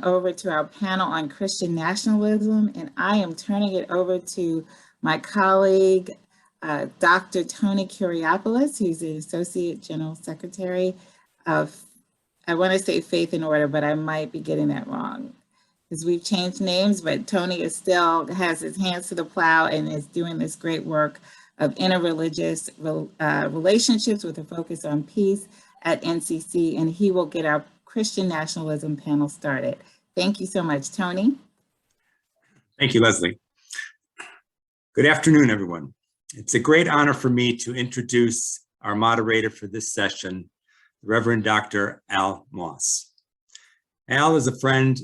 over to our panel on Christian nationalism, and I am turning it over to my colleague, Dr. Tony Kuriopoulos, who's the Associate General Secretary of, I want to say Faith and Order, but I might be getting that wrong because we've changed names, but Tony is still has his hands to the plow and is doing this great work of interreligious relationships with a focus on peace at NCC, and he will get our Christian nationalism panel started. Thank you so much, Tony. Thank you, Leslie. Good afternoon, everyone. It's a great honor for me to introduce our moderator for this session, Reverend Dr. Al Moss. Al is a friend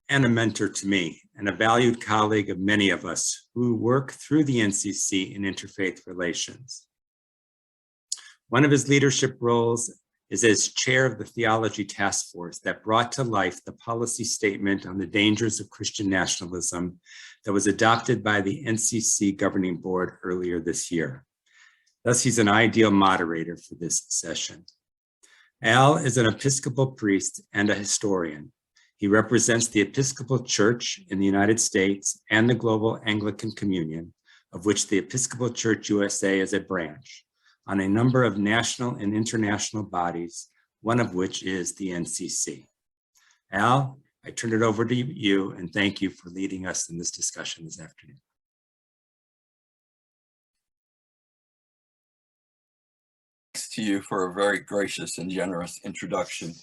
and a mentor to me and a valued colleague of many of us who work through the NCC in interfaith relations. One of his leadership roles is as chair of the Theology Task Force that brought to life the policy statement on the dangers of Christian nationalism that was adopted by the NCC Governing Board earlier this year. Thus, he's an ideal moderator for this session. Al is an Episcopal priest and a historian. He represents the Episcopal Church in the United States and the Global Anglican Communion, of which the Episcopal Church USA is a branch, on a number of national and international bodies, one of which is the NCC. Al, I turn it over to you and thank you for leading us in this discussion this afternoon. Thanks to you for a very gracious and generous introduction.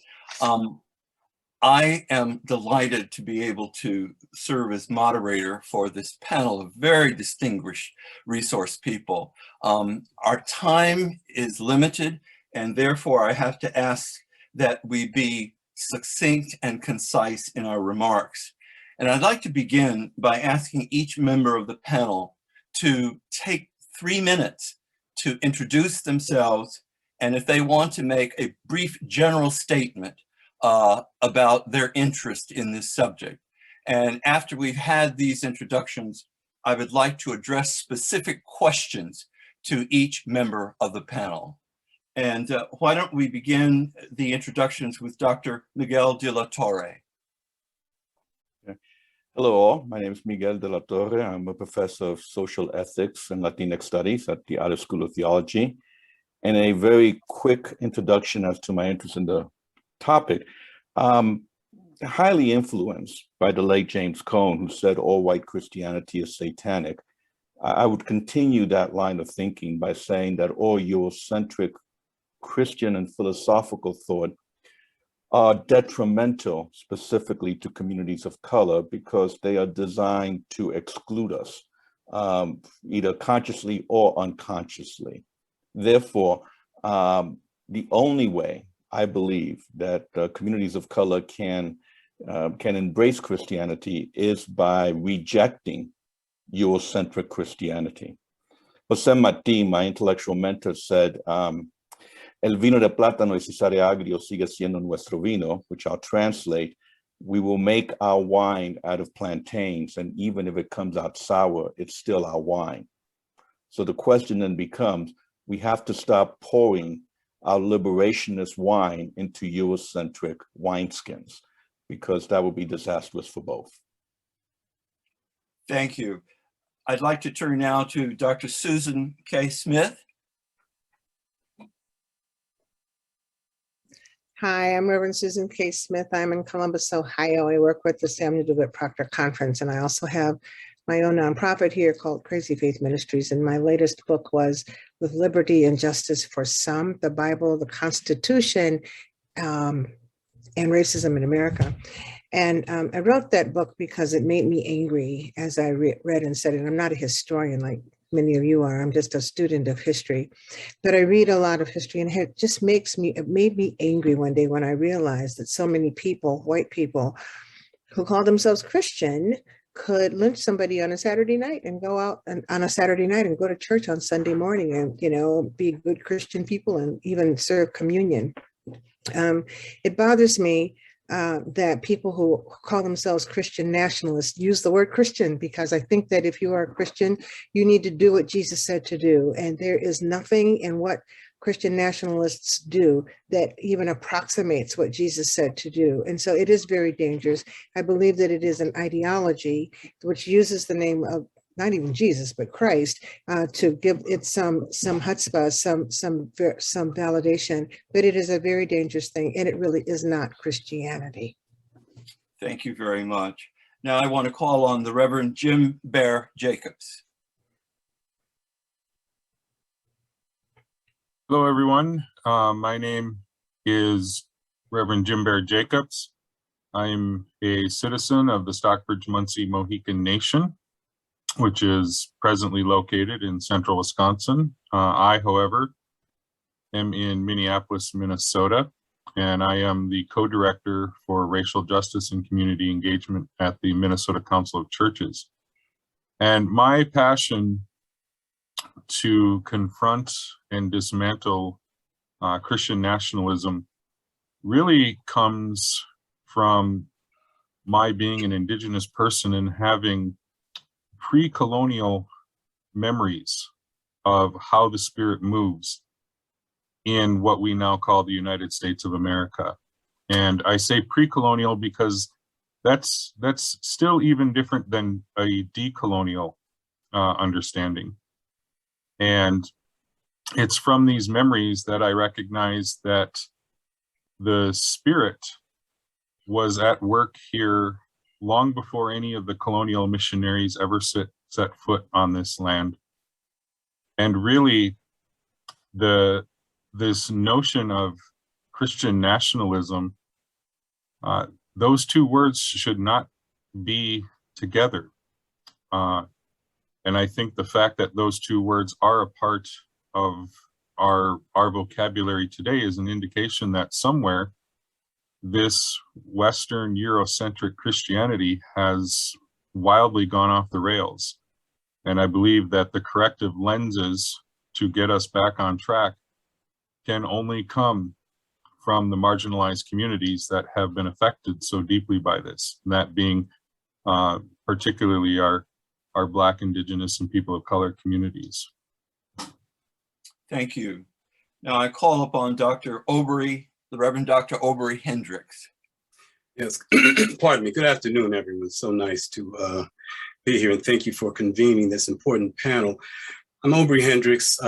I am delighted to be able to serve as moderator for this panel of very distinguished resource people. Our time is limited, and therefore I have to ask that we be succinct and concise in our remarks. And I'd like to begin by asking each member of the panel to take 3 minutes to introduce themselves, and if they want to make a brief general statement about their interest in this subject. And after we've had these introductions, I would like to address specific questions to each member of the panel. And why don't we begin the introductions with Dr. Miguel de la Torre. Hello all, my name is Miguel de la Torre. I'm a professor of social ethics and Latinx studies at the Irish School of Theology. And a very quick introduction as to my interest in the topic. Highly influenced by the late James Cone, who said all white Christianity is satanic. I would continue that line of thinking by saying that all Eurocentric Christian and philosophical thought are detrimental specifically to communities of color because they are designed to exclude us, either consciously or unconsciously. Therefore, the only way I believe that communities of color can embrace Christianity is by rejecting Eurocentric Christianity. Jose Martí, my intellectual mentor, said, El vino de plátano y si sale agrio sigue siendo nuestro vino, which I'll translate, we will make our wine out of plantains, and even if it comes out sour, it's still our wine. So the question then becomes, we have to stop pouring our liberationist wine into Eurocentric wineskins, because that would be disastrous for both. Thank you. I'd like to turn now to Dr. Susan K. Smith. Hi, I'm Reverend Susan K. Smith. I'm in Columbus, Ohio. I work with the Samuel DeWitt Proctor Conference, and I also have my own nonprofit here called Crazy Faith Ministries. And my latest book was With Liberty and Justice for Some, the Bible, the Constitution, and Racism in America. And I wrote that book because it made me angry as I read and studied. I'm not a historian like many of you are. I'm just a student of history. But I read a lot of history, and it just it made me angry one day when I realized that so many people, white people, who call themselves Christian, could lynch somebody on a Saturday night and go out on a Saturday night and go to church on Sunday morning and, you know, be good Christian people and even serve communion. It bothers me that people who call themselves Christian nationalists use the word Christian, because I think that if you are a Christian, you need to do what Jesus said to do. And there is nothing in what Christian nationalists do that even approximates what Jesus said to do. And so it is very dangerous. I believe that it is an ideology which uses the name of not even Jesus, but Christ, to give it some chutzpah, some validation, but it is a very dangerous thing, and it really is not Christianity. Thank you very much. Now I want to call on the Reverend Jim Bear Jacobs. Hello, everyone. My name is Reverend Jim Bear Jacobs. I'm a citizen of the Stockbridge-Muncie Mohican Nation, which is presently located in central Wisconsin. I, however, am in Minneapolis, Minnesota, and I am the co-director for racial justice and community engagement at the Minnesota Council of Churches. And my passion to confront and dismantle Christian nationalism really comes from my being an Indigenous person and having pre-colonial memories of how the spirit moves in what we now call the United States of America. And I say pre-colonial because that's still even different than a decolonial understanding. And it's from these memories that I recognize that the spirit was at work here long before any of the colonial missionaries ever set foot on this land. And really, this notion of Christian nationalism, those two words should not be together. And I think the fact that those two words are a part of our vocabulary today is an indication that somewhere this Western Eurocentric Christianity has wildly gone off the rails. And I believe that the corrective lenses to get us back on track can only come from the marginalized communities that have been affected so deeply by this, that being particularly our Black, Indigenous, and people of color communities. Thank you. Now I call upon Dr. Obery, the Reverend Dr. Obery Hendricks. Yes, pardon me. Good afternoon, everyone. So nice to be here, and thank you for convening this important panel. I'm Obery Hendricks.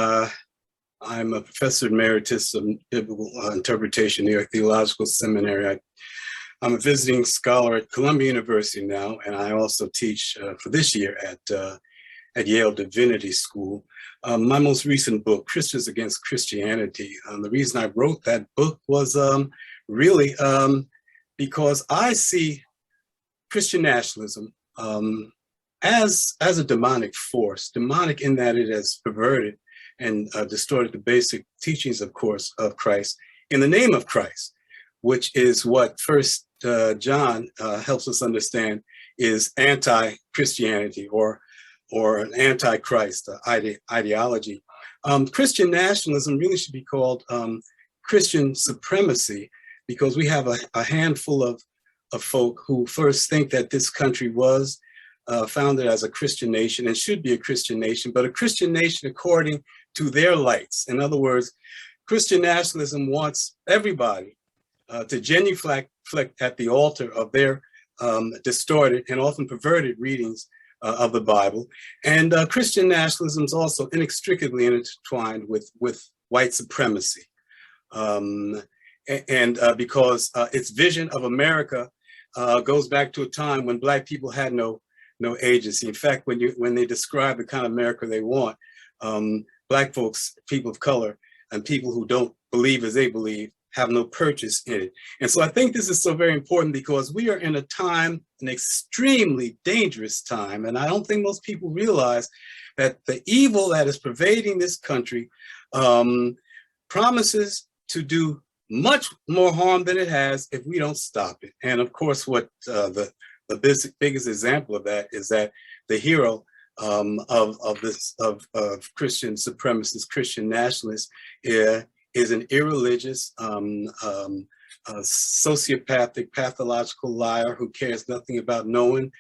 I'm a professor emeritus of biblical interpretation at New York Theological Seminary. I'm a visiting scholar at Columbia University now, and I also teach for this year at Yale Divinity School. My most recent book, Christians Against Christianity, the reason I wrote that book was really because I see Christian nationalism as a demonic force, demonic in that it has perverted and distorted the basic teachings, of course, of Christ in the name of Christ, which is what First John helps us understand is anti-Christianity or an anti-Christ ideology. Christian nationalism really should be called Christian supremacy, because we have a handful of folk who first think that this country was founded as a Christian nation and should be a Christian nation, but a Christian nation according to their lights. In other words, Christian nationalism wants everybody to genuflect at the altar of their distorted and often perverted readings of the Bible. And Christian nationalism is also inextricably intertwined with white supremacy. Because its vision of America goes back to a time when Black people had no agency. In fact, when they describe the kind of America they want, Black folks, people of color, and people who don't believe as they believe have no purchase in it. And so I think this is so very important because we are in a time, an extremely dangerous time, and I don't think most people realize that the evil that is pervading this country promises to do much more harm than it has if we don't stop it. And of course, what the biggest example of that is that the hero of Christian supremacists, Christian nationalists, is an irreligious, sociopathic, pathological liar who cares nothing about knowing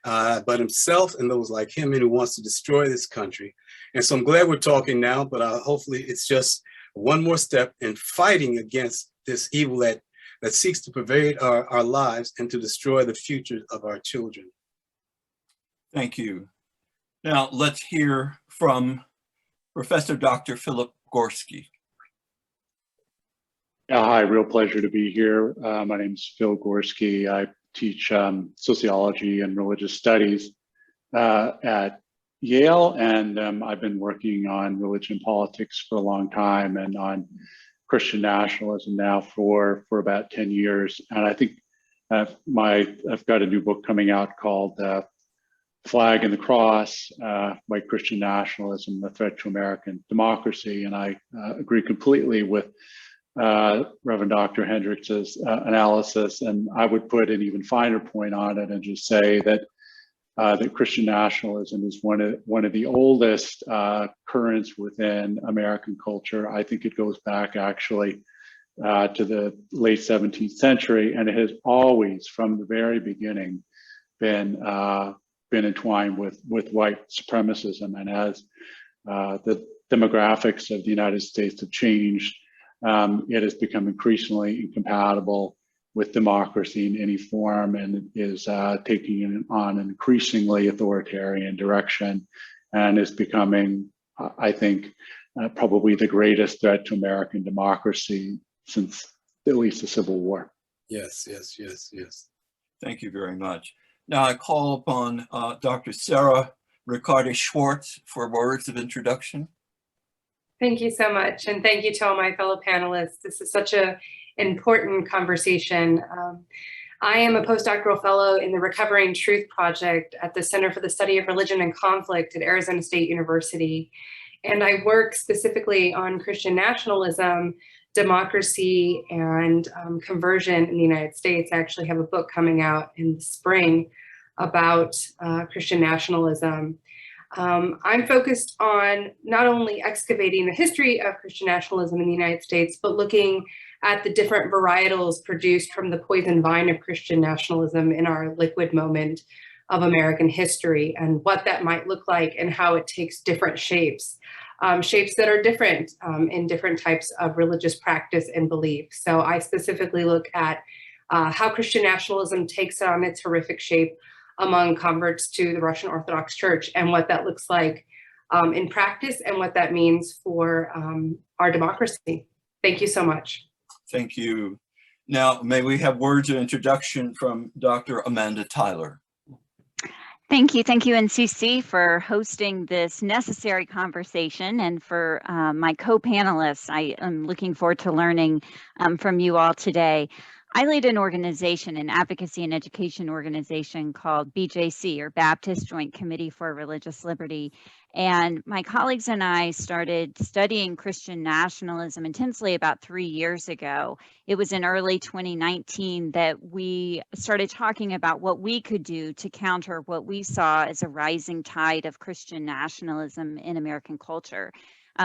but himself and those like him, and who wants to destroy this country. And so I'm glad we're talking now, but hopefully it's just one more step in fighting against this evil that seeks to pervade our lives and to destroy the future of our children. Thank you. Now let's hear from Professor Dr. Philip Gorski. Hi, real pleasure to be here. My name is Phil Gorski. I teach sociology and religious studies at Yale, and I've been working on religion and politics for a long time and on Christian nationalism now for about 10 years. And I think I've got a new book coming out called Flag and the Cross, White Christian Nationalism, the Threat to American Democracy. And I agree completely with Reverend Dr. Hendricks' analysis. And I would put an even finer point on it and just say that that Christian nationalism is one of the oldest currents within American culture. I think it goes back actually to the late 17th century, and it has always, from the very beginning, been entwined with white supremacism. And as the demographics of the United States have changed, it has become increasingly incompatible with democracy in any form, and is taking on an increasingly authoritarian direction, and is becoming, I think, probably the greatest threat to American democracy since at least the Civil War. Yes. Thank you very much. Now I call upon Dr. Sarah Riccardi-Swartz for words of introduction. Thank you so much. And thank you to all my fellow panelists. This is such an important conversation. I am a postdoctoral fellow in the Recovering Truth Project at the Center for the Study of Religion and Conflict at Arizona State University. And I work specifically on Christian nationalism, democracy, and conversion in the United States. I actually have a book coming out in the spring about Christian nationalism. I'm focused on not only excavating the history of Christian nationalism in the United States, but looking at the different varietals produced from the poison vine of Christian nationalism in our liquid moment of American history, and what that might look like and how it takes different shapes, shapes that are different in different types of religious practice and belief. So I specifically look at how Christian nationalism takes on its horrific shape among converts to the Russian Orthodox Church, and what that looks like in practice and what that means for our democracy. Thank you so much. Thank you. Now, may we have words of introduction from Dr. Amanda Tyler. Thank you, NCC, for hosting this necessary conversation, and for my co-panelists. I am looking forward to learning from you all today. I lead an organization, an advocacy and education organization called BJC, or Baptist Joint Committee for Religious Liberty. And my colleagues and I started studying Christian nationalism intensely about 3 years ago. It was in early 2019 that we started talking about what we could do to counter what we saw as a rising tide of Christian nationalism in American culture.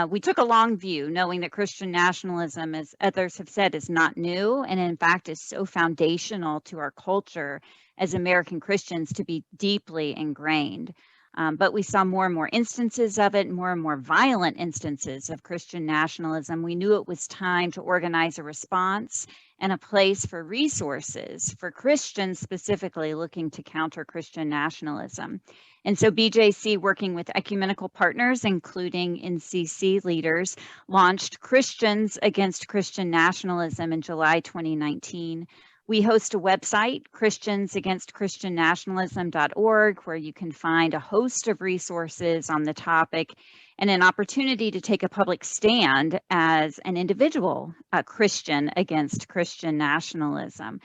We took a long view, knowing that Christian nationalism, as others have said, is not new, and in fact is so foundational to our culture as American Christians to be deeply ingrained. But we saw more and more instances of it, more and more violent instances of Christian nationalism. We knew it was time to organize a response and a place for resources for Christians specifically looking to counter Christian nationalism. And so BJC, working with ecumenical partners, including NCC leaders, launched Christians Against Christian Nationalism in July 2019. We host a website, christiansagainstchristiannationalism.org, where you can find a host of resources on the topic and an opportunity to take a public stand as an individual Christian against Christian nationalism.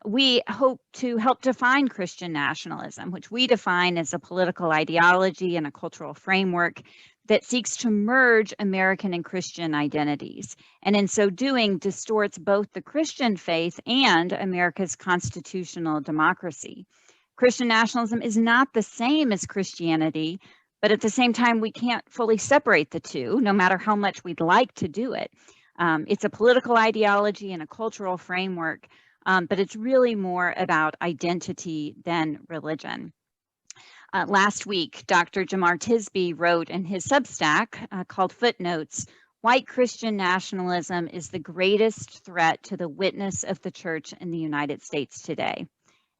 We hope to help define Christian nationalism, which we define as a political ideology and a cultural framework that seeks to merge American and Christian identities, and in so doing distorts both the Christian faith and America's constitutional democracy. Christian nationalism is not the same as Christianity, but at the same time, we can't fully separate the two, no matter how much we'd like to do it. It's a political ideology and a cultural framework, but it's really more about identity than religion. Last week, Dr. Jamar Tisby wrote in his Substack called Footnotes, White Christian nationalism is the greatest threat to the witness of the church in the United States today.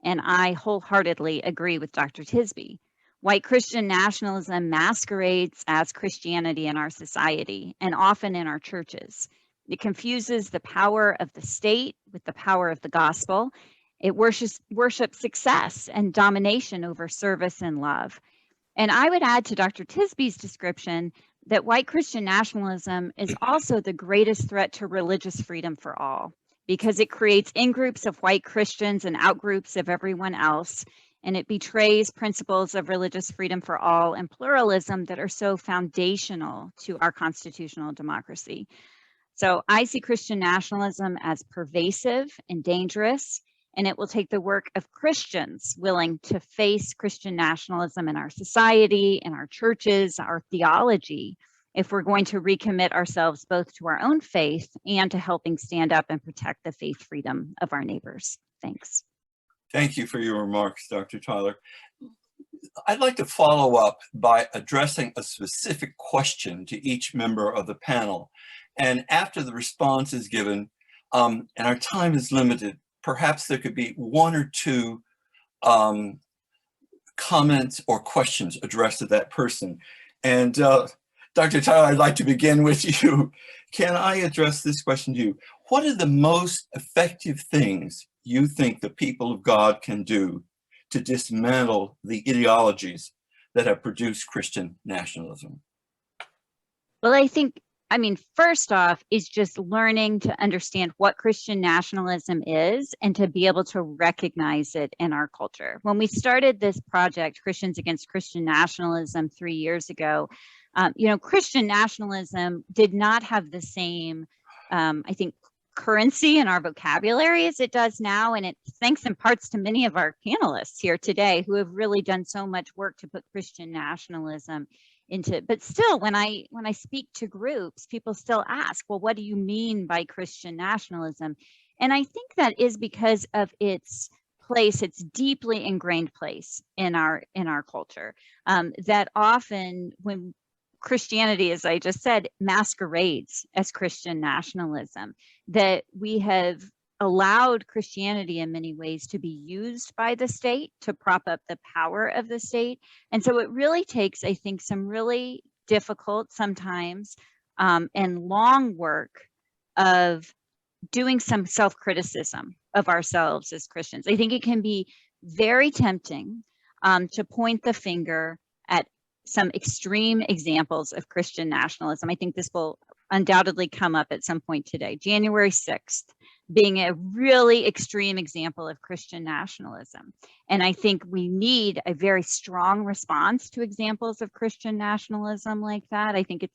And I wholeheartedly agree with Dr. Tisby. White Christian nationalism masquerades as Christianity in our society and often in our churches. It confuses the power of the state with the power of the gospel. It worships success and domination over service and love. And I would add to Dr. Tisby's description that white Christian nationalism is also the greatest threat to religious freedom for all, because it creates in-groups of white Christians and out-groups of everyone else, and it betrays principles of religious freedom for all and pluralism that are so foundational to our constitutional democracy. So I see Christian nationalism as pervasive and dangerous, and it will take the work of Christians willing to face Christian nationalism in our society, in our churches, our theology, if we're going to recommit ourselves both to our own faith and to helping stand up and protect the faith freedom of our neighbors. Thanks. Thank you for your remarks, Dr. Tyler. I'd like to follow up by addressing a specific question to each member of the panel. And after the response is given, and our time is limited, perhaps there could be one or two comments or questions addressed to that person. And Dr. Tyler, I'd like to begin with you. Can I address this question to you? What are the most effective things you think the people of God can do to dismantle the ideologies that have produced Christian nationalism? Well, I mean, first off is just learning to understand what Christian nationalism is and to be able to recognize it in our culture. When we started this project, Christians Against Christian Nationalism 3 years ago, Christian nationalism did not have the same, I think, currency in our vocabulary as it does now. And it's thanks in parts to many of our panelists here today who have really done so much work to put Christian nationalism into, but still, when I speak to groups, people still ask, well, what do you mean by Christian nationalism? And I think that is because of its place, its deeply ingrained place in our culture, that often when Christianity, as I just said, masquerades as Christian nationalism, that we have allowed Christianity in many ways to be used by the state to prop up the power of the state. And so it really takes, I think, some really difficult sometimes and long work of doing some self-criticism of ourselves as Christians. I think it can be very tempting to point the finger at some extreme examples of Christian nationalism. I think this will undoubtedly come up at some point today. January 6th being a really extreme example of Christian nationalism. And I think we need a very strong response to examples of Christian nationalism like that. I think it's,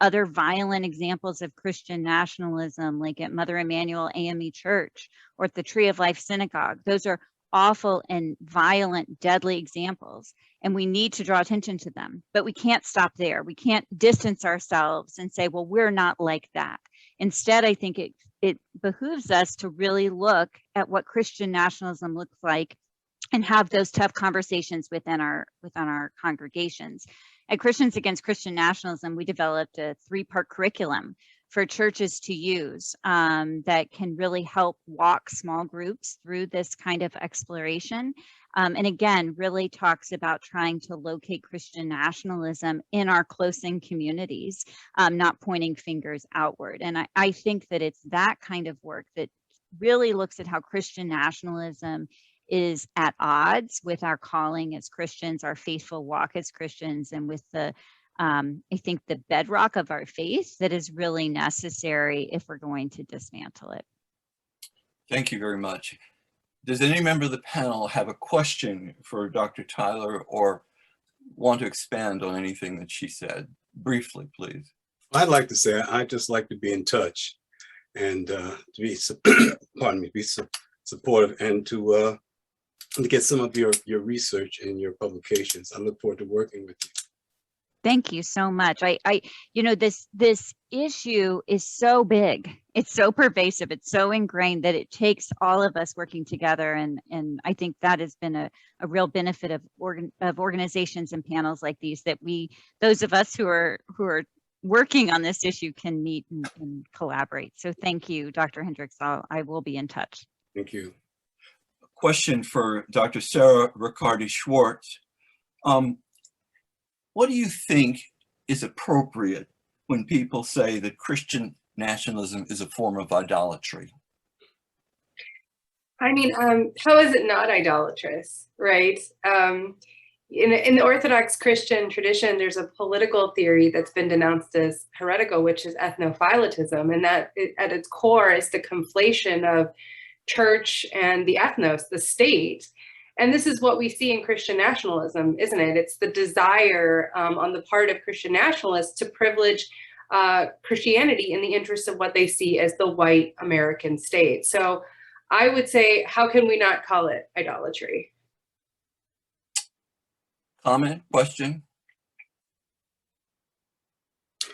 other violent examples of Christian nationalism, like at Mother Emanuel AME Church or at the Tree of Life Synagogue. Those are awful and violent, deadly examples, and we need to draw attention to them. But we can't stop there. We can't distance ourselves and say, well, we're not like that. Instead, I think it behooves us to really look at what Christian nationalism looks like and have those tough conversations within our congregations. At Christians Against Christian Nationalism, we developed a 3-part curriculum for churches to use that can really help walk small groups through this kind of exploration. And again, really talks about trying to locate Christian nationalism in our close-in communities, not pointing fingers outward. And I think that it's that kind of work that really looks at how Christian nationalism is at odds with our calling as Christians, our faithful walk as Christians, and with the I think the bedrock of our faith that is really necessary if we're going to dismantle it. Thank you very much. Does any member of the panel have a question for Dr. Tyler or want to expand on anything that she said? Briefly, please. I'd like to say I'd just like to be in touch and to be, be supportive and to get some of your research and your publications. I look forward to working with you. Thank you so much. This issue is so big. It's so pervasive. It's so ingrained that it takes all of us working together. And I think that has been a real benefit of organizations and panels like these, that those of us who are working on this issue can meet and collaborate. So thank you, Dr. Hendricks. I will be in touch. Thank you. Question for Dr. Sarah Riccardi-Swartz. What do you think is appropriate when people say that Christian nationalism is a form of idolatry? I mean, how is it not idolatrous, right? In the Orthodox Christian tradition, there's a political theory that's been denounced as heretical, which is ethnophilatism, and that at its core is the conflation of church and the ethnos, the state. And this is what we see in Christian nationalism, isn't it? It's the desire on the part of Christian nationalists to privilege Christianity in the interest of what they see as the white American state. So I would say, how can we not call it idolatry? Comment, question?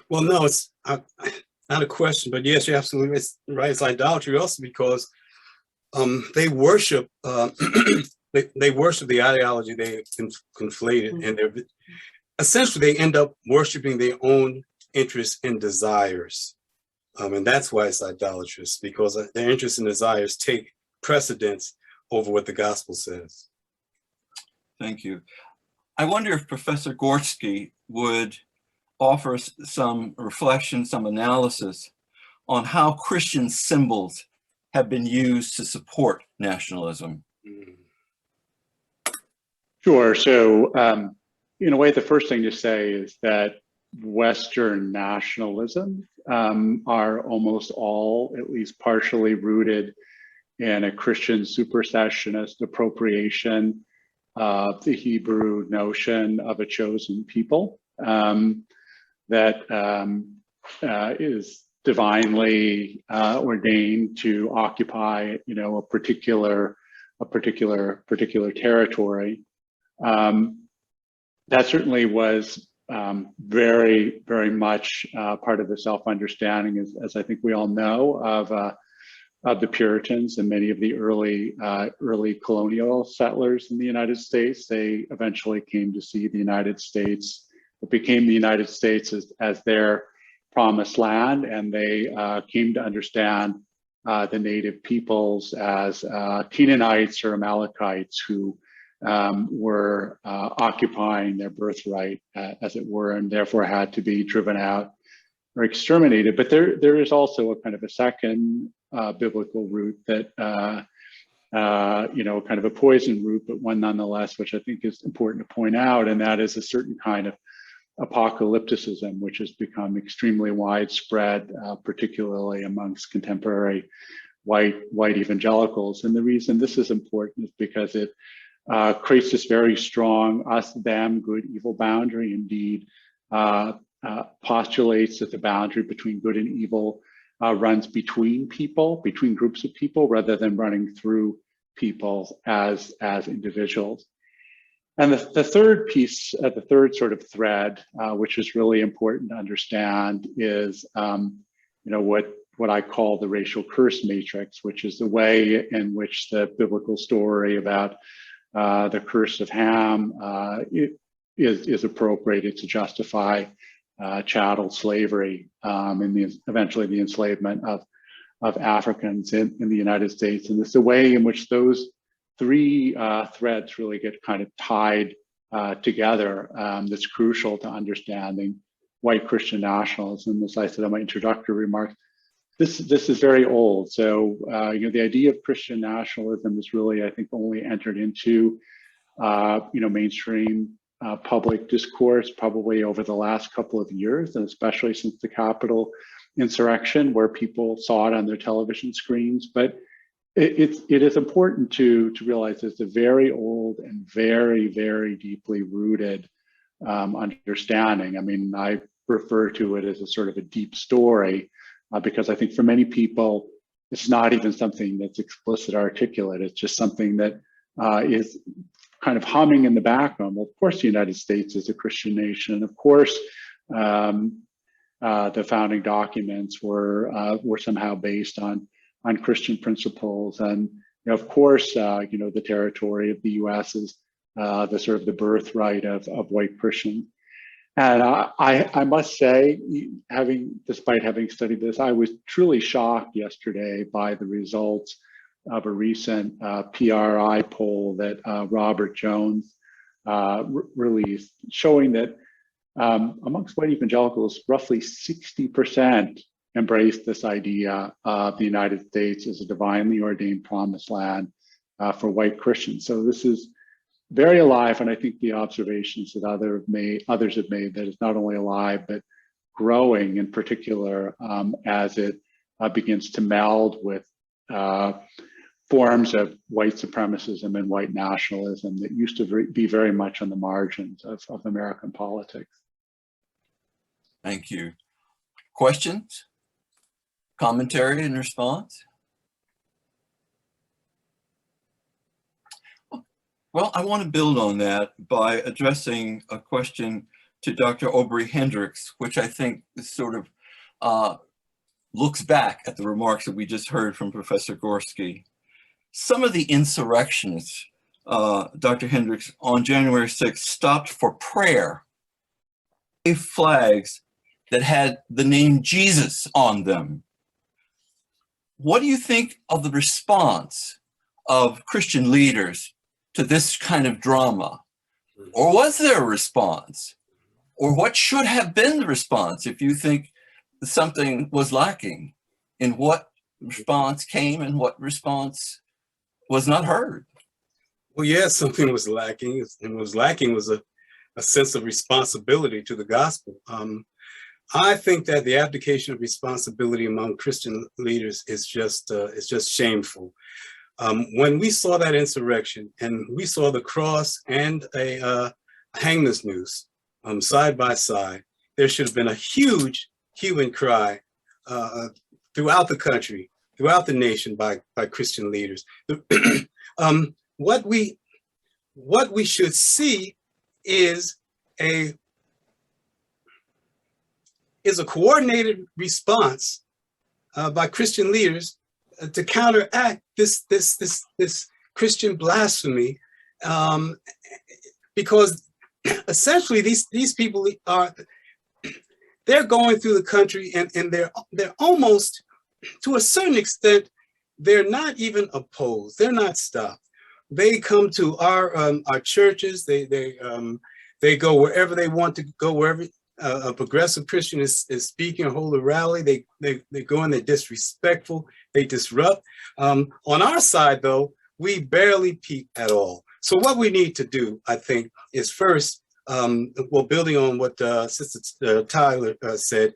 Well, no, it's not a question, but yes, you're absolutely right. It's idolatry also because they worship they worship the ideology they conflated, and essentially they end up worshiping their own interests and desires, and that's why it's idolatrous, because their interests and desires take precedence over what the gospel says. Thank you. I wonder if Professor Gorski would offer some reflection, some analysis on how Christian symbols have been used to support nationalism. Sure. So, in a way, the first thing to say is that Western nationalism are almost all, at least partially, rooted in a Christian supersessionist appropriation of the Hebrew notion of a chosen people that is divinely ordained to occupy, a particular territory. That certainly was very, very much part of the self-understanding, as I think we all know, of the Puritans and many of the early colonial settlers in the United States. They eventually came to see the United States, it became the United States as their promised land, and they came to understand the native peoples as Canaanites or Amalekites who were occupying their birthright, as it were, and therefore had to be driven out or exterminated. But there is also a kind of a second biblical root that, kind of a poison root, but one nonetheless, which I think is important to point out, and that is a certain kind of apocalypticism, which has become extremely widespread, particularly amongst contemporary white evangelicals. And the reason this is important is because it creates this very strong us, them, good, evil boundary. Indeed, postulates that the boundary between good and evil runs between people, between groups of people, rather than running through people as individuals. And the third piece, the third sort of thread, which is really important to understand, is what I call the racial curse matrix, which is the way in which the biblical story about the curse of Ham is appropriated to justify chattel slavery and eventually the enslavement of Africans in the United States. And it's the way in which those three threads really get kind of tied together that's crucial to understanding white Christian nationalism. As I said in my introductory remarks, this is very old. So the idea of Christian nationalism is really, I think, only entered into mainstream public discourse probably over the last couple of years, and especially since the Capitol insurrection, where people saw it on their television screens. But it is important to realize it's a very old and very, very deeply rooted understanding. I mean, I refer to it as a sort of a deep story because I think for many people, it's not even something that's explicit, articulate. It's just something that is kind of humming in the background. Well, of course, the United States is a Christian nation. Of course, the founding documents were somehow based on Christian principles, and of course, the territory of the U.S. is the sort of the birthright of white Christians. And I must say, despite having studied this, I was truly shocked yesterday by the results of a recent PRI poll that Robert Jones released, showing that amongst white evangelicals, roughly 60% embraced this idea of the United States as a divinely ordained promised land for white Christians. So this is very alive, and I think the observations that others have made, that it's not only alive, but growing in particular as it begins to meld with forms of white supremacism and white nationalism that used to be very much on the margins of American politics. Thank you. Questions? Commentary in response? Well, I want to build on that by addressing a question to Dr. Obery Hendricks, which I think is sort of looks back at the remarks that we just heard from Professor Gorski. Some of the insurrectionists, Dr. Hendricks, on January 6th stopped for prayer, waved flags that had the name Jesus on them. What do you think of the response of Christian leaders to this kind of drama? Or was there a response? Or what should have been the response if you think something was lacking? In what response came and what response was not heard? Well, yeah, something was lacking. And what was lacking was a sense of responsibility to the gospel. I think that the abdication of responsibility among Christian leaders is just shameful. When we saw that insurrection and we saw the cross and a hangman's noose side by side, there should have been a huge hue and cry throughout the country, throughout the nation by Christian leaders. What we should see is a coordinated response by Christian leaders to counteract this Christian blasphemy, because essentially these people they're going through the country and they're almost, to a certain extent, they're not even opposed. They're not stopped. They come to our churches. They go wherever they want to go, wherever a progressive Christian is speaking or hold a rally. They go and they're disrespectful. They disrupt. On our side, though, we barely peep at all. So what we need to do, I think, is first, well, building on what Sister Tyler said,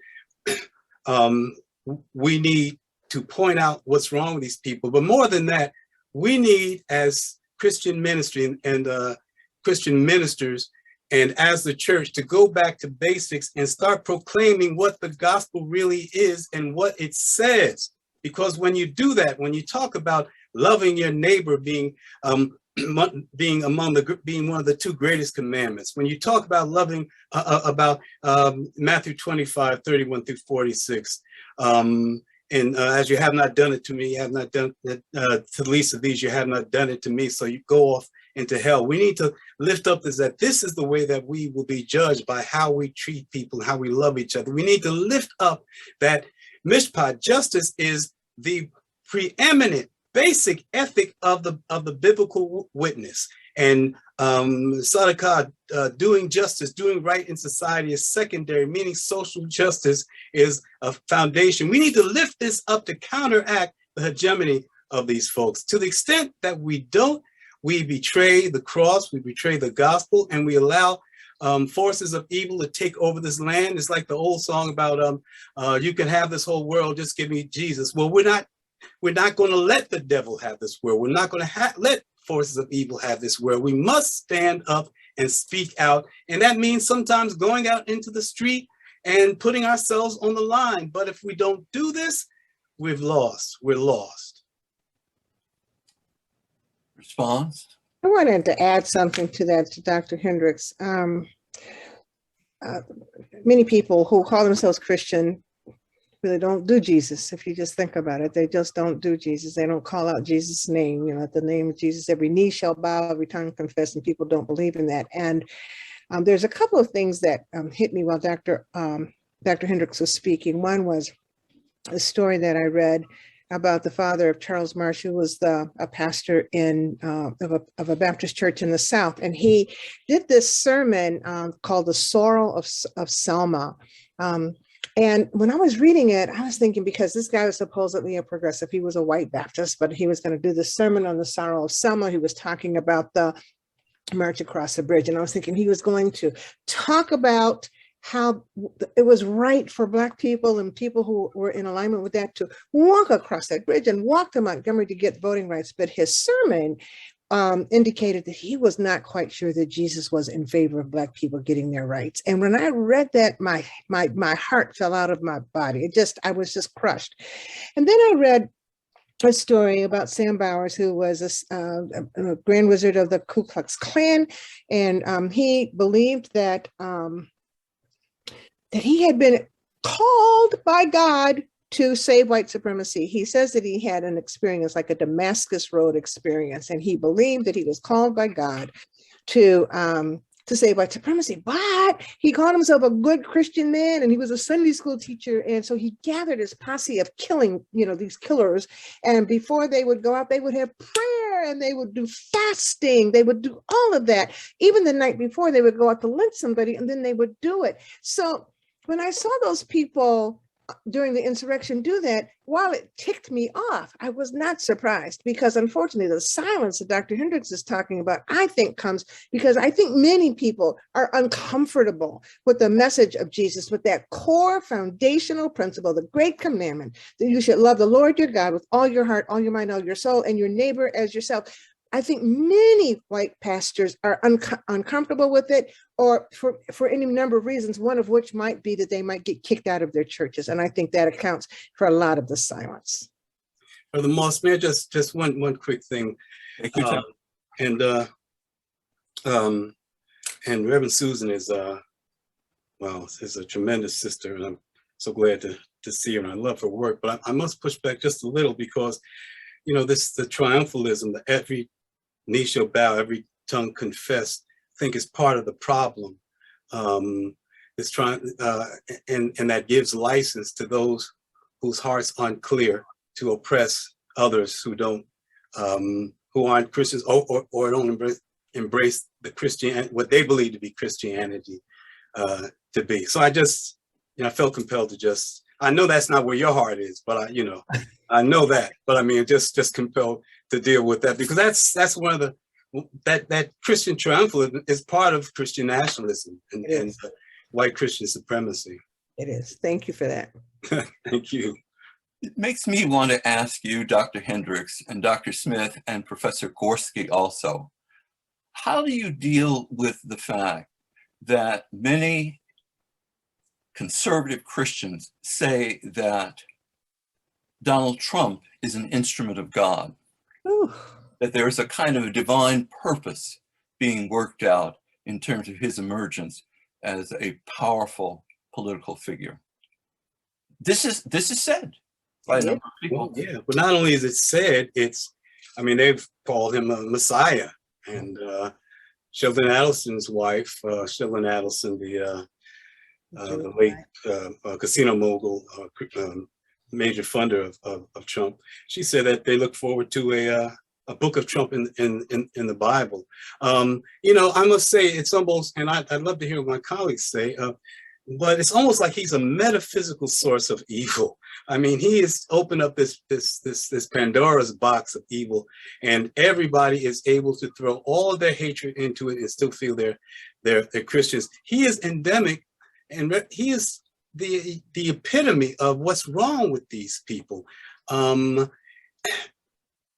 we need to point out what's wrong with these people. But more than that, we need, as Christian ministry and Christian ministers, and as the church, to go back to basics and start proclaiming what the gospel really is and what it says. Because when you do that, when you talk about loving your neighbor being being one of the two greatest commandments, when you talk about loving about Matthew 25:31 through 46, and as you have not done it to me, you have not done it to the least of these, you have not done it to me, so you go off into hell. We need to lift up this is the way that we will be judged, by how we treat people, how we love each other. We need to lift up that mishpat, justice, is the preeminent basic ethic of the biblical witness. And sadaqah, doing justice, doing right in society, is secondary, meaning social justice is a foundation. We need to lift this up to counteract the hegemony of these folks. To the extent that we don't, we betray the cross, we betray the gospel, and we allow forces of evil to take over this land. It's like the old song about you can have this whole world, just give me Jesus. Well, we're not going to let the devil have this world. We're not going to let forces of evil have this world. We must stand up and speak out. And that means sometimes going out into the street and putting ourselves on the line. But if we don't do this, we've lost. We're lost. Response? I wanted to add something to that, to Dr. Hendricks. Many people who call themselves Christian really don't do Jesus. If you just think about it, they just don't do Jesus. They don't call out Jesus' name. You know, at the name of Jesus, every knee shall bow, every tongue confess, and people don't believe in that. And There's a couple of things that hit me while Dr. Hendricks was speaking. One was a story that I read about the father of Charles Marsh, who was a pastor of a Baptist church in the South. And he did this sermon called The Sorrow of Selma. And when I was reading it, I was thinking, because this guy was supposedly a progressive, he was a white Baptist, but he was going to do this sermon on the sorrow of Selma. He was talking about the march across the bridge. And I was thinking he was going to talk about how it was right for Black people and people who were in alignment with that to walk across that bridge and walk to Montgomery to get voting rights. But his sermon indicated that he was not quite sure that Jesus was in favor of Black people getting their rights. And when I read that, my heart fell out of my body. I was just crushed. And then I read a story about Sam Bowers, who was a Grand Wizard of the Ku Klux Klan. And he believed that he had been called by God to save white supremacy. He says that he had an experience like a Damascus Road experience, and he believed that he was called by God to save white supremacy. But he called himself a good Christian man, and he was a Sunday school teacher. And so he gathered his posse of killing, these killers. And before they would go out, they would have prayer and they would do fasting. They would do all of that. Even the night before, they would go out to lynch somebody, and then they would do it. So when I saw those people during the insurrection do that, while it ticked me off, I was not surprised, because unfortunately the silence that Dr. Hendricks is talking about, I think comes because I think many people are uncomfortable with the message of Jesus, with that core foundational principle, the great commandment that you should love the Lord your God with all your heart, all your mind, all your soul, and your neighbor as yourself. I think many white pastors are uncomfortable with it, or for any number of reasons, one of which might be that they might get kicked out of their churches. And I think that accounts for a lot of the silence. Brother Moss, may I just one quick thing. And Reverend Susan is a tremendous sister, and I'm so glad to see her, and I love her work. But I must push back just a little, because the triumphalism, the every knee shall bow, every tongue confess, I think is part of the problem. It's trying, and that gives license to those whose hearts aren't clear to oppress others who don't, who aren't Christians or don't embrace the Christian, what they believe to be Christianity to be. So I just, I felt compelled to just, I know that's not where your heart is, but I know that, but I mean, just compelled to deal with that, because that's one of the, that Christian triumphalism is part of Christian nationalism and white Christian supremacy. It is. Thank you for that. Thank you. It makes me want to ask you, Dr. Hendricks and Dr. Smith and Professor Gorski also, how do you deal with the fact that many conservative Christians say that Donald Trump is an instrument of God? Ooh. That there is a kind of a divine purpose being worked out in terms of his emergence as a powerful political figure? This is said by a number of people. Well, yeah, but not only is it said, they've called him a messiah. And Sheldon Adelson's wife, Sheldon Adelson, the late casino mogul, major funder of Trump, she said that they look forward to a book of Trump in the Bible. I must say it's almost, and I'd love to hear what my colleagues say, but it's almost like he's a metaphysical source of evil. I mean, he has opened up this Pandora's box of evil, and everybody is able to throw all of their hatred into it and still feel they're Christians. He is endemic, and he is the epitome of what's wrong with these people,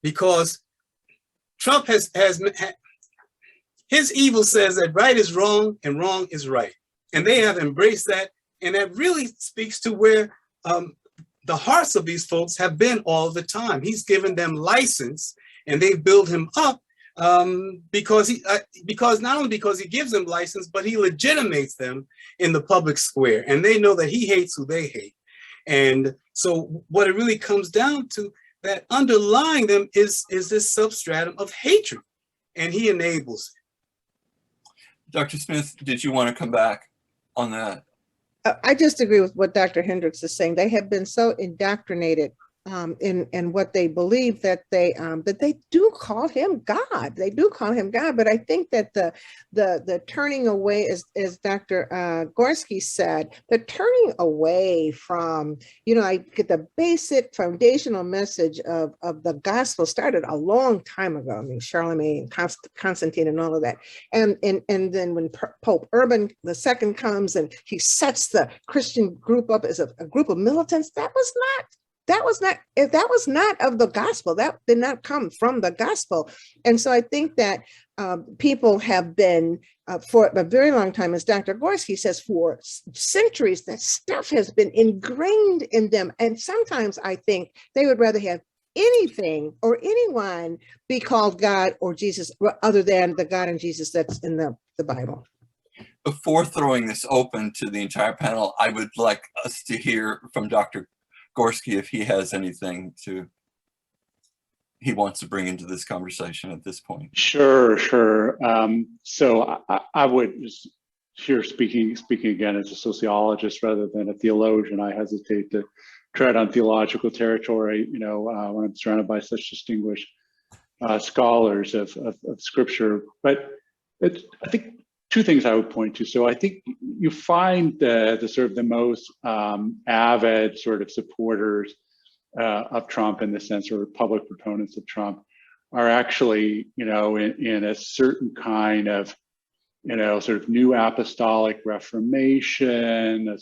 because Trump has his evil says that right is wrong and wrong is right, and they have embraced that, and that really speaks to where the hearts of these folks have been all the time. He's given them license, and they build him up because not only because he gives them license, but he legitimates them in the public square, and they know that he hates who they hate. And so what it really comes down to, that underlying them is this substratum of hatred, and he enables Dr. Smith, did you want to come back on that? I just agree with what Dr. Hendricks is saying. They have been so indoctrinated in what they believe that they do call him God. They do call him God. But I think that the turning away, as Dr. Gorski said, the turning away from, I get the basic foundational message of the gospel started a long time ago. I mean, Charlemagne, Constantine, and all of that. And then when Pope Urban II comes and he sets the Christian group up as a group of militants, that was not of the gospel. That did not come from the gospel. And so I think that people have been, for a very long time, as Dr. Gorski says, for centuries, that stuff has been ingrained in them. And sometimes I think they would rather have anything or anyone be called God or Jesus other than the God and Jesus that's in the Bible. Before throwing this open to the entire panel, I would like us to hear from Dr. Gorski if he has anything he wants to bring into this conversation at this point. Sure. So I would just here speaking again as a sociologist rather than a theologian. I hesitate to tread on theological territory, when I'm surrounded by such distinguished scholars of scripture. But I think two things I would point to. So I think you find the sort of the most avid sort of supporters of Trump, in the sense, or public proponents of Trump, are actually, in a certain kind of, sort of new apostolic reformation, a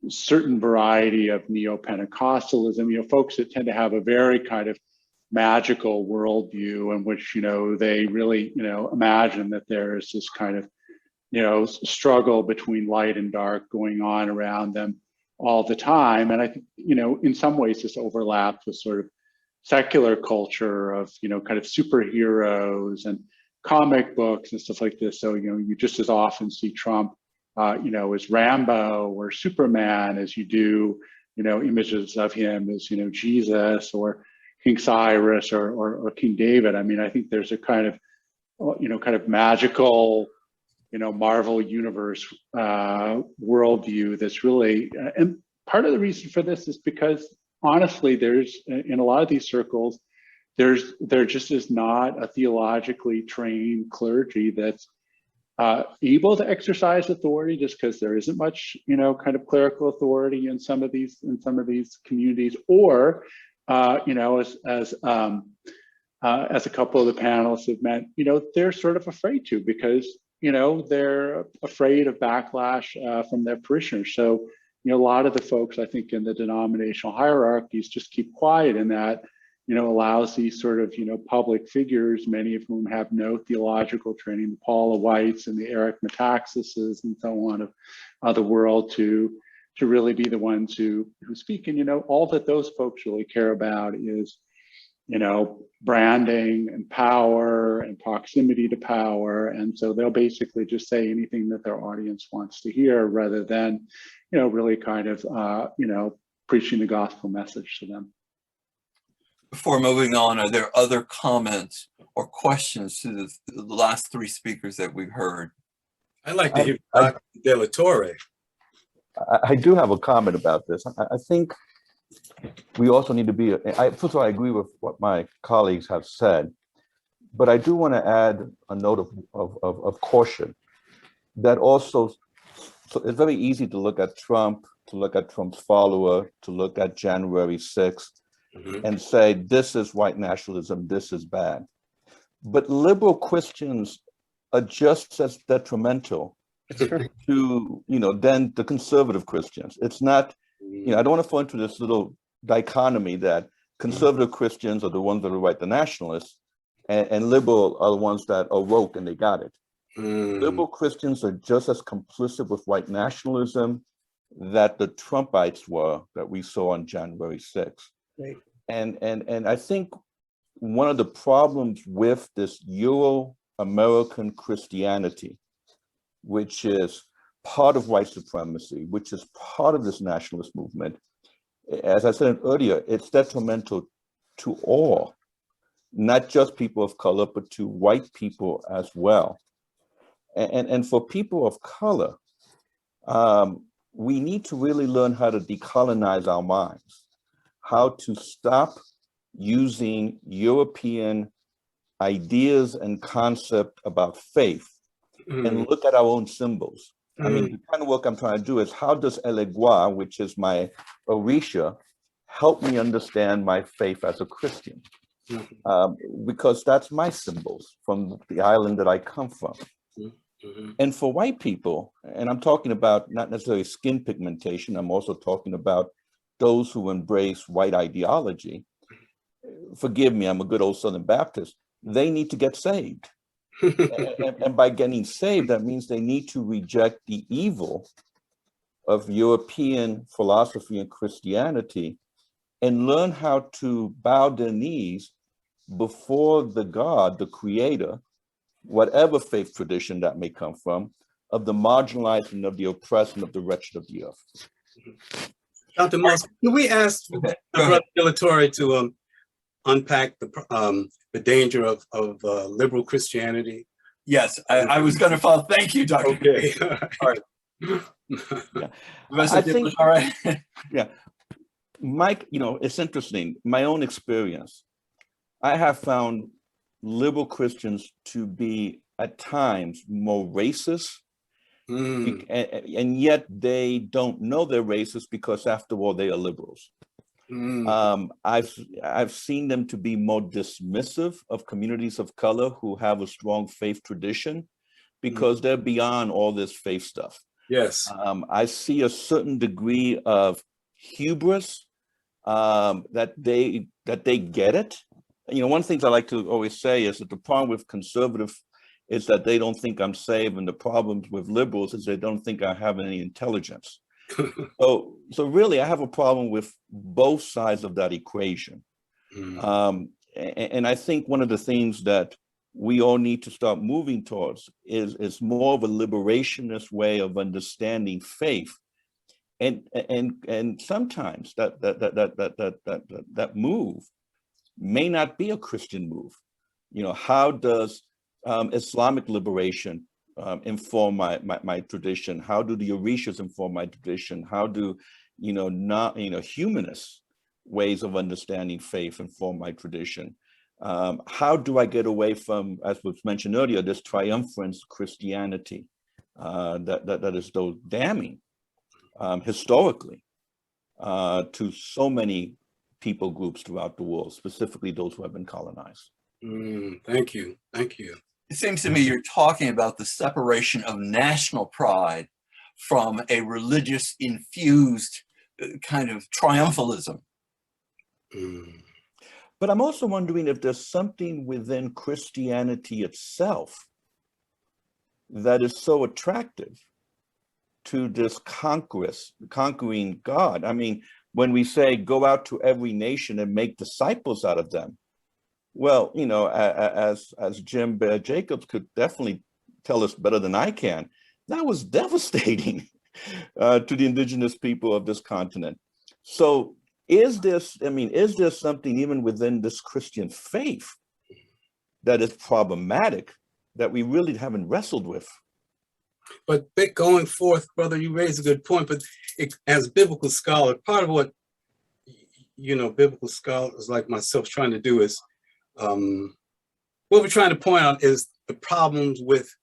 certain variety of neo-Pentecostalism, folks that tend to have a very kind of magical worldview in which, they really, imagine that there is this kind of, struggle between light and dark going on around them all the time. And I think, in some ways this overlaps with sort of secular culture of, kind of superheroes and comic books and stuff like this. So, you just as often see Trump, as Rambo or Superman as you do, images of him as, Jesus or King Cyrus or King David. I mean, I think there's a kind of magical, Marvel universe worldview that's really, and part of the reason for this is because honestly, there's in a lot of these circles, there just is not a theologically trained clergy that's able to exercise authority, just because there isn't much, kind of clerical authority in some of these communities, or as a couple of the panelists have meant, they're sort of afraid to, because they're afraid of backlash from their parishioners. So a lot of the folks, I think, in the denominational hierarchies just keep quiet, and that allows these sort of public figures, many of whom have no theological training, the Paula Whites and the Eric Metaxases and so on of the world, to really be the ones who speak. And all that those folks really care about is branding and power and proximity to power. And so they'll basically just say anything that their audience wants to hear, rather than, really kind of, preaching the gospel message to them. Before moving on, are there other comments or questions to the last three speakers that we've heard? I'd like to hear Dr. De La Torre. I do have a comment about this. I think we also need to be, first of all, I agree with what my colleagues have said, but I do want to add a note of caution, that also, so it's very easy to look at Trump, to look at Trump's follower, to look at January 6th, and say, this is white nationalism, this is bad. But liberal Christians are just as detrimental to, than the conservative Christians. It's not, I don't want to fall into this little dichotomy that conservative Christians are the ones that are right, the nationalists, and liberal are the ones that are woke and they got it. Liberal Christians are just as complicit with white nationalism that the Trumpites were, that we saw on January 6th. Right. And I think one of the problems with this Euro-American Christianity, which is part of white supremacy, which is part of this nationalist movement, as I said earlier, it's detrimental to all, not just people of color, but to white people as well. And for people of color, we need to really learn how to decolonize our minds, how to stop using European ideas and concept about faith and look at our own symbols. I mean, the kind of work I'm trying to do is how does Elegua, which is my Orisha, help me understand my faith as a Christian? Because that's my symbols from the island that I come from. And for white people, and I'm talking about not necessarily skin pigmentation, I'm also talking about those who embrace white ideology. Forgive me, I'm a good old Southern Baptist. They need to get saved. And by getting saved, that means they need to reject the evil of European philosophy and Christianity and learn how to bow their knees before the God, the creator, whatever faith tradition that may come from, of the marginalized and of the oppressed and of the wretched of the earth. Dr. Moss, can we ask Brother Dillatore to unpack the danger of liberal Christianity? Yes, I was going to follow. Thank you, Dr. Okay. All right. Yeah. I think, all right. Yeah. Mike, it's interesting. My own experience, I have found liberal Christians to be at times more racist, and yet they don't know they're racist because after all, they are liberals. I've seen them to be more dismissive of communities of color who have a strong faith tradition because they're beyond all this faith stuff. Yes. I see a certain degree of hubris that they get it. One of the things I like to always say is that the problem with conservative is that they don't think I'm saved, and the problem with liberals is they don't think I have any intelligence. So really, I have a problem with both sides of that equation. And I think one of the things that we all need to start moving towards is more of a liberationist way of understanding faith. And sometimes that move may not be a Christian move. How does Islamic liberation inform my tradition? How do the Orishas inform my tradition? How do humanist ways of understanding faith inform my tradition? How do I get away from, as was mentioned earlier, this triumphant Christianity that is so damning historically to so many people groups throughout the world, specifically those who have been colonized? Thank you. Thank you. It seems to me you're talking about the separation of national pride from a religious infused kind of triumphalism. But I'm also wondering if there's something within Christianity itself that is so attractive to this conquering God. I mean, when we say go out to every nation and make disciples out of them, well, as Jim Bear Jacobs could definitely tell us better than I can, that was devastating to the indigenous people of this continent. So is there something even within this Christian faith that is problematic that we really haven't wrestled with? But going forth, brother, you raise a good point, but as a biblical scholar, part of what, biblical scholars like myself trying to do is, what we're trying to point out is the problems with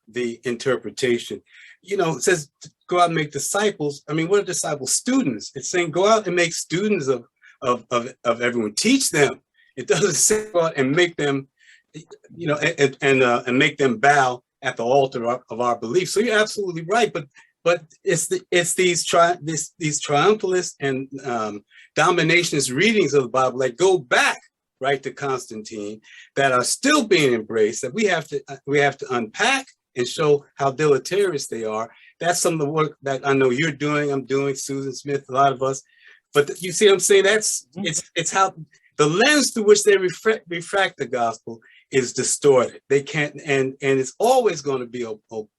the interpretation. It says go out and make disciples. I mean, what are disciples? Students. It's saying go out and make students of everyone. Teach them. It doesn't say go out and make them, and make them bow at the altar of our beliefs. So you're absolutely right. But it's these triumphalist and dominationist readings of the Bible that go back right to Constantine that are still being embraced, that we have to unpack and show how deleterious they are. That's some of the work that I know you're doing, I'm doing, Susan Smith, a lot of us. But you see what I'm saying? It's how the lens through which they refract the gospel is distorted. They can't, and it's always going to be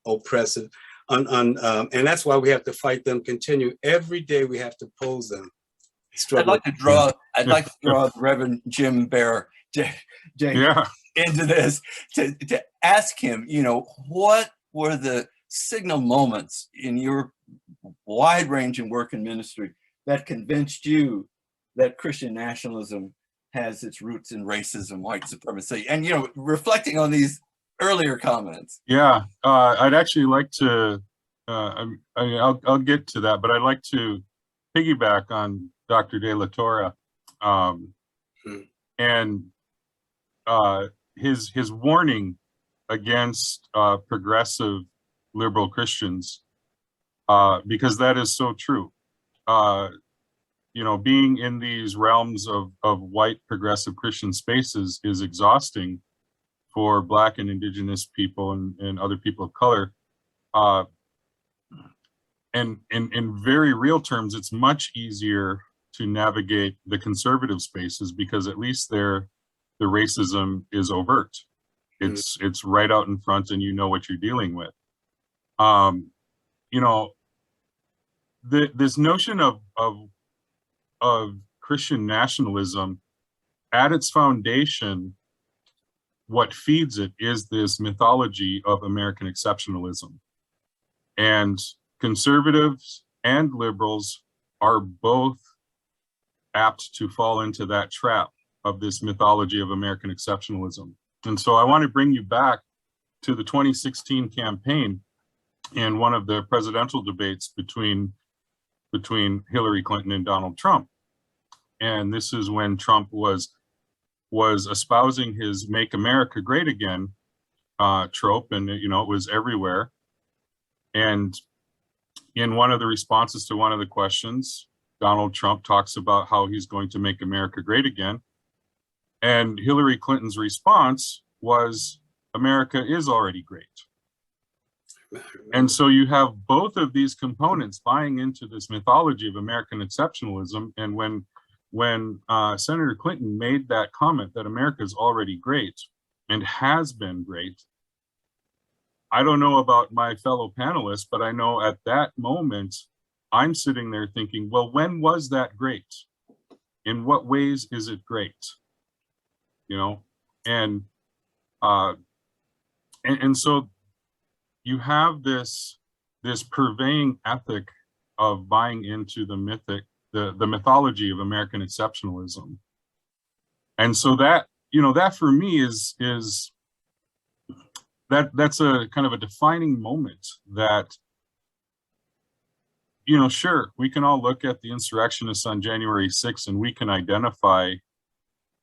oppressive. And that's why we have to fight them, continue. Every day we have to pose them. I'd like to draw Reverend Jim Bear into this to ask him, what were the signal moments in your wide-ranging work in ministry that convinced you that Christian nationalism has its roots in racism, white supremacy, and, you know, reflecting on these earlier comments? Yeah, I'd actually like to, I'll get to that, but I'd like to piggyback on Dr. De La Torre, and his warning against progressive liberal Christians, because that is so true. You know, being in these realms of white progressive Christian spaces is exhausting for Black and Indigenous people and other people of color. And in very real terms, it's much easier to navigate the conservative spaces because at least there, the racism is overt. It's right out in front and you know what you're dealing with. You know, this notion of Christian nationalism, at its foundation, what feeds it is this mythology of American exceptionalism. And conservatives and liberals are both apt to fall into that trap of this mythology of American exceptionalism. And so I want to bring you back to the 2016 campaign and one of the presidential debates between Hillary Clinton and Donald Trump. And this is when Trump was espousing his "Make America Great Again" trope, and you know, it was everywhere. And in one of the responses to one of the questions, Donald Trump talks about how he's going to make America great again. And Hillary Clinton's response was, "America is already great." And so you have both of these components buying into this mythology of American exceptionalism. And when Senator Clinton made that comment that America is already great and has been great, I don't know about my fellow panelists, but I know at that moment, I'm sitting there thinking, well, when was that great? In what ways is it great? You know, and so you have this purveying ethic of buying into the mythology of American exceptionalism. And so that, you know, that for me that's a kind of a defining moment that, you know, sure, we can all look at the insurrectionists on January 6th and we can identify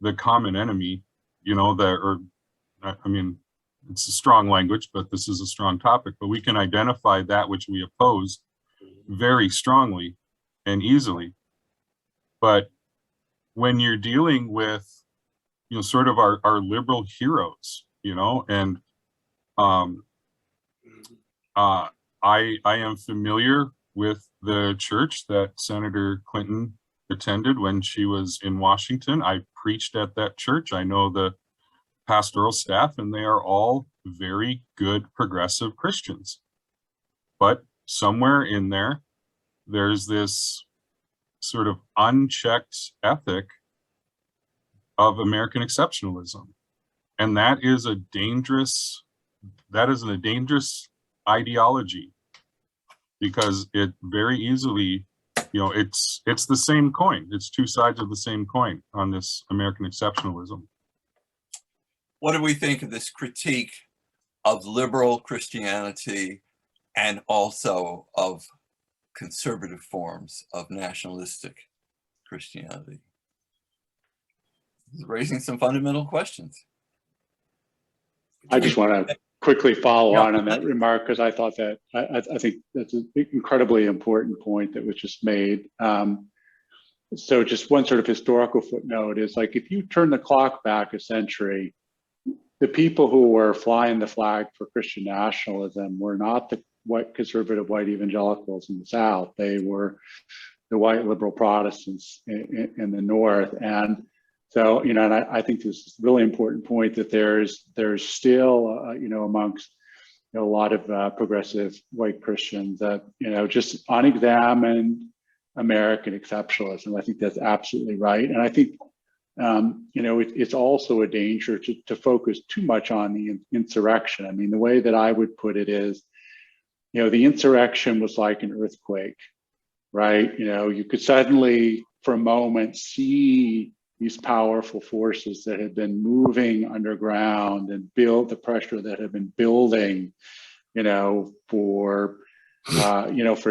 the common enemy, you know, I mean, it's a strong language, but this is a strong topic, but we can identify that which we oppose very strongly and easily. But when you're dealing with, you know, sort of our liberal heroes, you know, and I am familiar with the church that Senator Clinton attended when she was in Washington. I preached at that church. I know the pastoral staff, and they are all very good progressive Christians. But somewhere in there, there's this sort of unchecked ethic of American exceptionalism. And that is a dangerous ideology, because it very easily, you know, it's the same coin. It's two sides of the same coin on this American exceptionalism. What do we think of this critique of liberal Christianity and also of conservative forms of nationalistic Christianity? It's raising some fundamental questions. I just want to quickly follow on that remark, because I thought that I think that's an incredibly important point that was just made. So just one sort of historical footnote is, like, if you turn the clock back a century, the people who were flying the flag for Christian nationalism were not the conservative white evangelicals in the South. They were the white liberal Protestants in the North. And so, you know, and I think this is a really important point, that there's still, you know, amongst, you know, a lot of progressive white Christians that, you know, just unexamined American exceptionalism. I think that's absolutely right. And I think It's also a danger to focus too much on the insurrection. I mean, the way that I would put it is, the insurrection was like an earthquake, right? You could suddenly, for a moment, see these powerful forces that had been moving underground and build the pressure that had been building, for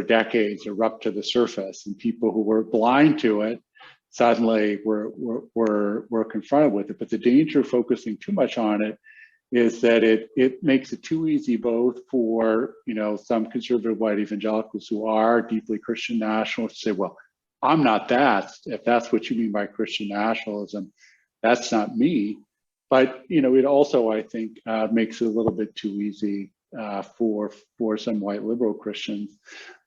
decades erupt to the surface, and people who were blind to it suddenly were confronted with it. But the danger of focusing too much on it is that it makes it too easy both for some conservative white evangelicals who are deeply Christian nationalists to say, well, I'm not that. If that's what you mean by Christian nationalism, that's not me. But it also, I think, makes it a little bit too easy for some white liberal Christians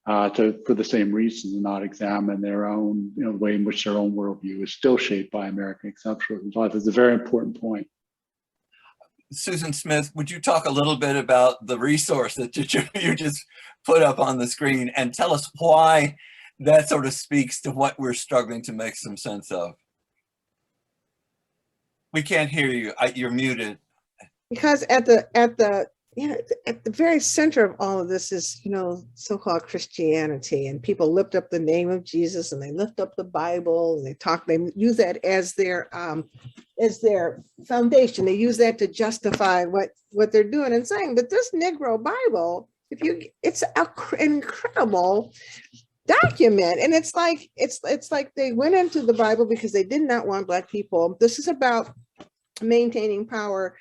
for the same reason to not examine their own, the way in which their own worldview is still shaped by American exceptionalism. So it's a very important point. Susan Smith, would you talk a little bit about the resource that you just put up on the screen and tell us why that sort of speaks to what we're struggling to make some sense of? We can't hear you. You're muted. Because at the very center of all of this is, so-called Christianity, and people lift up the name of Jesus and they lift up the Bible and they use that as their foundation. They use that to justify what they're doing and saying. But this Negro Bible, it's an incredible document, and it's like they went into the Bible because they did not want Black people. This is about maintaining power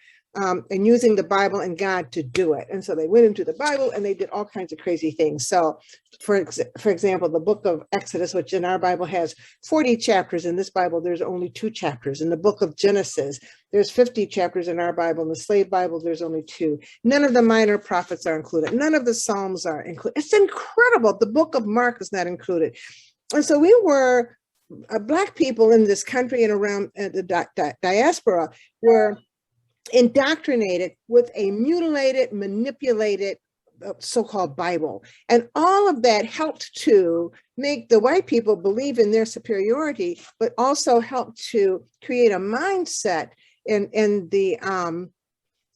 and using the Bible and God to do it. And so they went into the Bible and they did all kinds of crazy things. So for example, the book of Exodus, which in our Bible has 40 chapters, in this Bible, there's only 2 chapters. In the book of Genesis, there's 50 chapters in our Bible. In the slave Bible, there's only 2. None of the minor prophets are included. None of the Psalms are included. It's incredible. The book of Mark is not included. And so we were Black people in this country and around the diaspora were indoctrinated with a mutilated, manipulated so-called Bible. And all of that helped to make the white people believe in their superiority, but also helped to create a mindset in the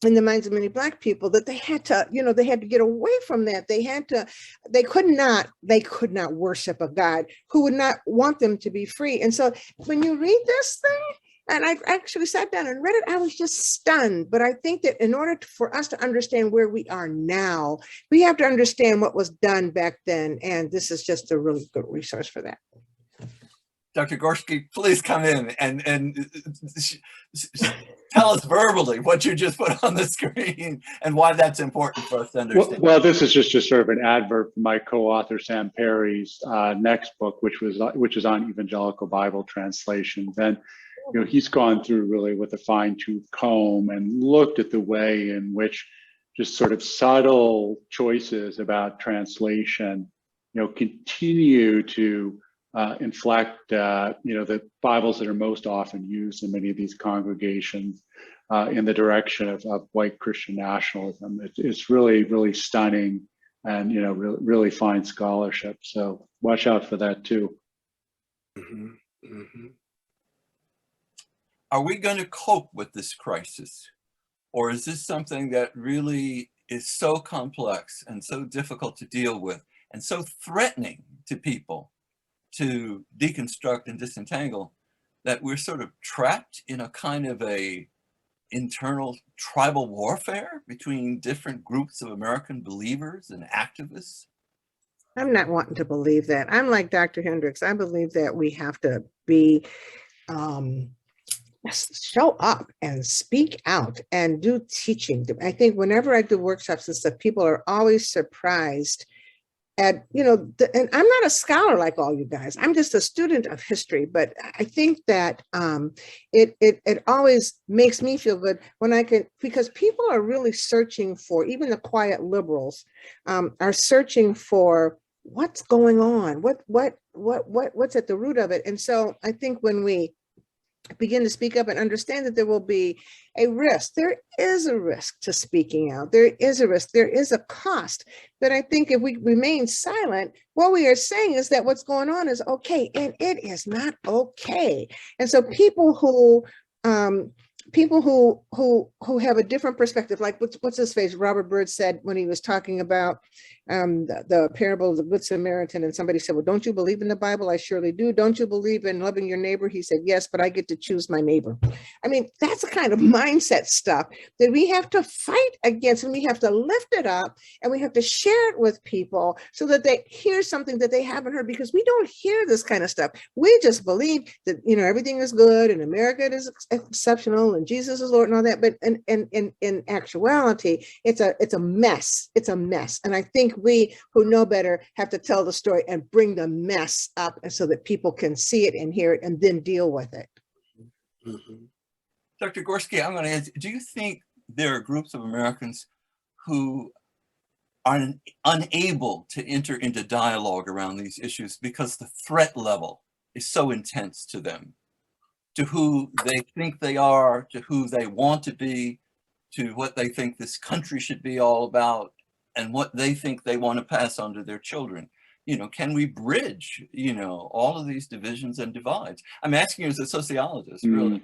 minds of many Black people that they had to get away from that. They could not worship a God who would not want them to be free. And so when you read this thing, and I actually sat down and read it, I was just stunned. But I think that in order for us to understand where we are now, we have to understand what was done back then. And this is just a really good resource for that. Dr. Gorski, please come in and tell us verbally what you just put on the screen and why that's important for us to understand. Well, this is just sort of an advert from my co-author Sam Perry's next book, which is on evangelical Bible translations. And he's gone through really with a fine-tooth comb and looked at the way in which just sort of subtle choices about translation, continue to inflect, the Bibles that are most often used in many of these congregations in the direction of white Christian nationalism. It's really, really stunning and, really fine scholarship. So watch out for that too. Mm-hmm. Mm-hmm. Are we going to cope with this crisis? Or is this something that really is so complex and so difficult to deal with and so threatening to people to deconstruct and disentangle that we're sort of trapped in a kind of a internal tribal warfare between different groups of American believers and activists? I'm not wanting to believe that. I'm like Dr. Hendricks. I believe that we have to be show up and speak out and do teaching. I think whenever I do workshops and stuff, people are always surprised at, and I'm not a scholar like all you guys. I'm just a student of history, but I think that it always makes me feel good when because people are really searching for, even the quiet liberals are searching for what's going on, what's at the root of it. And so I think when we begin to speak up and understand that there will be a risk. There is a risk to speaking out. There is a risk. There is a cost. But I think if we remain silent, what we are saying is that what's going on is okay, and it is not okay. And so people who have a different perspective, like what's his face, Robert Byrd said when he was talking about the parable of the Good Samaritan, and somebody said, well, don't you believe in the Bible? I surely do. Don't you believe in loving your neighbor? He said, yes, but I get to choose my neighbor. I mean, that's the kind of mindset stuff that we have to fight against, and we have to lift it up, and we have to share it with people so that they hear something that they haven't heard, because we don't hear this kind of stuff. We just believe that, everything is good and America is exceptional and Jesus is Lord and all that. But in actuality, it's a mess. It's a mess. And I think we who know better have to tell the story and bring the mess up so that people can see it and hear it and then deal with it. Mm-hmm. Dr. Gorski, I'm going to ask, do you think there are groups of Americans who are unable to enter into dialogue around these issues because the threat level is so intense to them, to who they think they are, to who they want to be, to what they think this country should be all about, and what they think they want to pass on to their children? Can we bridge, all of these divisions and divides? I'm asking you as a sociologist, really,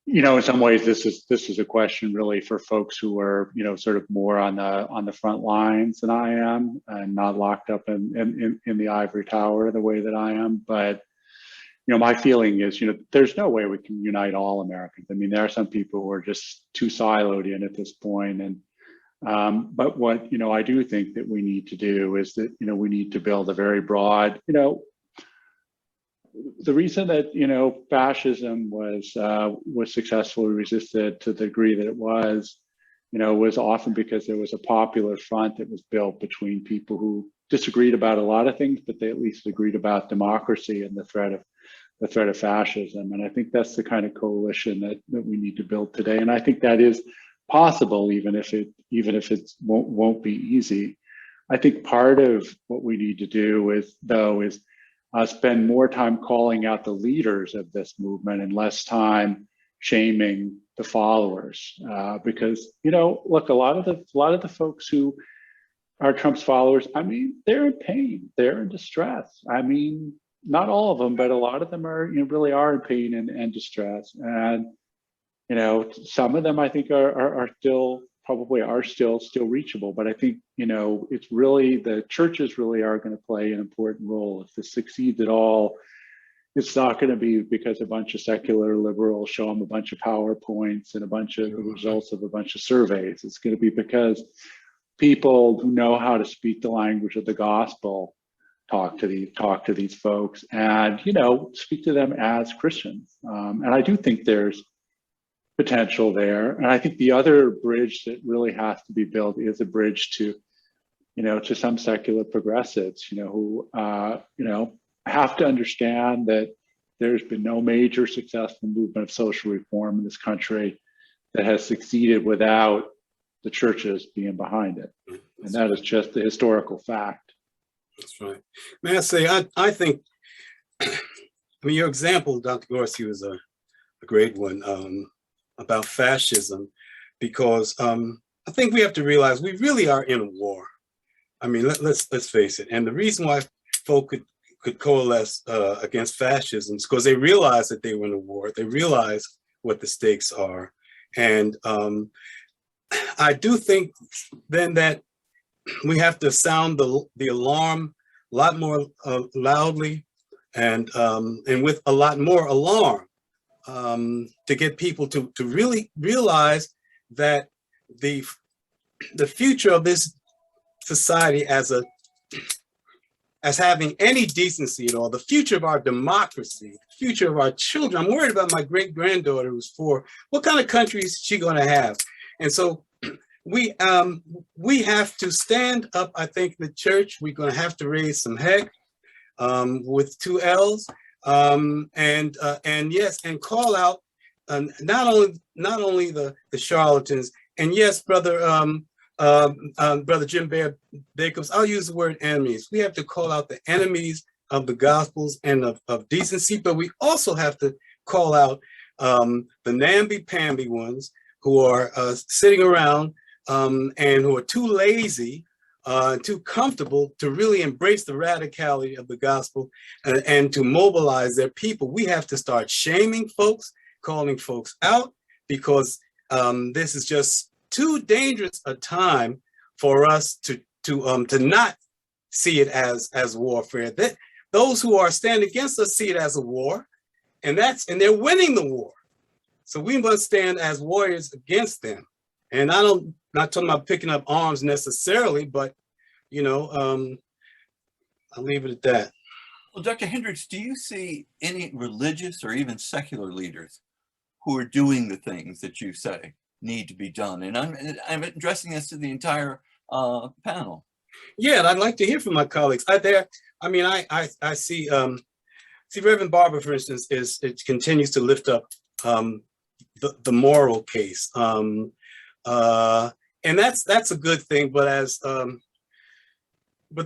In some ways, this is a question really for folks who are, sort of more on the front lines than I am, and not locked up in the ivory tower the way that I am. But my feeling is, there's no way we can unite all Americans. I mean, there are some people who are just too siloed in at this point. And but what I do think that we need to do is that we need to build a very broad. The reason that fascism was successfully resisted to the degree that it was often because there was a popular front that was built between people who disagreed about a lot of things, but they at least agreed about democracy and the threat of fascism. And I think that's the kind of coalition that we need to build today. And I think that is possible, even if it won't be easy. I think part of what we need to do is spend more time calling out the leaders of this movement and less time shaming the followers, because look, a lot of the folks who are Trump's followers, I mean, they're in pain, they're in distress. I mean, not all of them, but a lot of them are really are in pain and distress. And some of them I think are still reachable, but I think it's really the churches really are going to play an important role. If this succeeds at all, it's not going to be because a bunch of secular liberals show them a bunch of PowerPoints and a bunch of results of a bunch of surveys. It's going to be because people who know how to speak the language of the gospel talk to these folks and speak to them as Christians. And I do think there's potential there. And I think the other bridge that really has to be built is a bridge to some secular progressives, who have to understand that there's been no major successful movement of social reform in this country that has succeeded without the churches being behind it. And that is just the historical fact. That's right. May I say, I think, your example, Dr. Gorski, was a great one about fascism, because I think we have to realize we really are in a war. I mean, let's face it. And the reason why folk could coalesce against fascism is because they realized that they were in a war. They realized what the stakes are. And I do think then that we have to sound the alarm a lot more loudly and with a lot more alarm to get people to really realize that the future of this society as having any decency at all, the future of our democracy, the future of our children. I'm worried about my great-granddaughter who's 4. What kind of country is she going to have? And so we have to stand up. I think the church, we're going to have to raise some heck with 2 L's, and yes, and call out not only the charlatans, and yes, brother Jim Bear Jacobs, I'll use the word enemies. We have to call out the enemies of the Gospels and of decency, but we also have to call out the namby-pamby ones who are sitting around and who are too lazy, too comfortable to really embrace the radicality of the gospel and to mobilize their people. We have to start shaming folks, calling folks out, because this is just too dangerous a time for us to not see it as warfare. Those who are standing against us see it as a war, and they're winning the war. So we must stand as warriors against them. And not talking about picking up arms necessarily, but I'll leave it at that. Well, Dr. Hendricks, do you see any religious or even secular leaders who are doing the things that you say need to be done? And I'm addressing this to the entire panel. Yeah, and I'd like to hear from my colleagues. I see Reverend Barber, for instance, it continues to lift up the moral case, and that's a good thing. But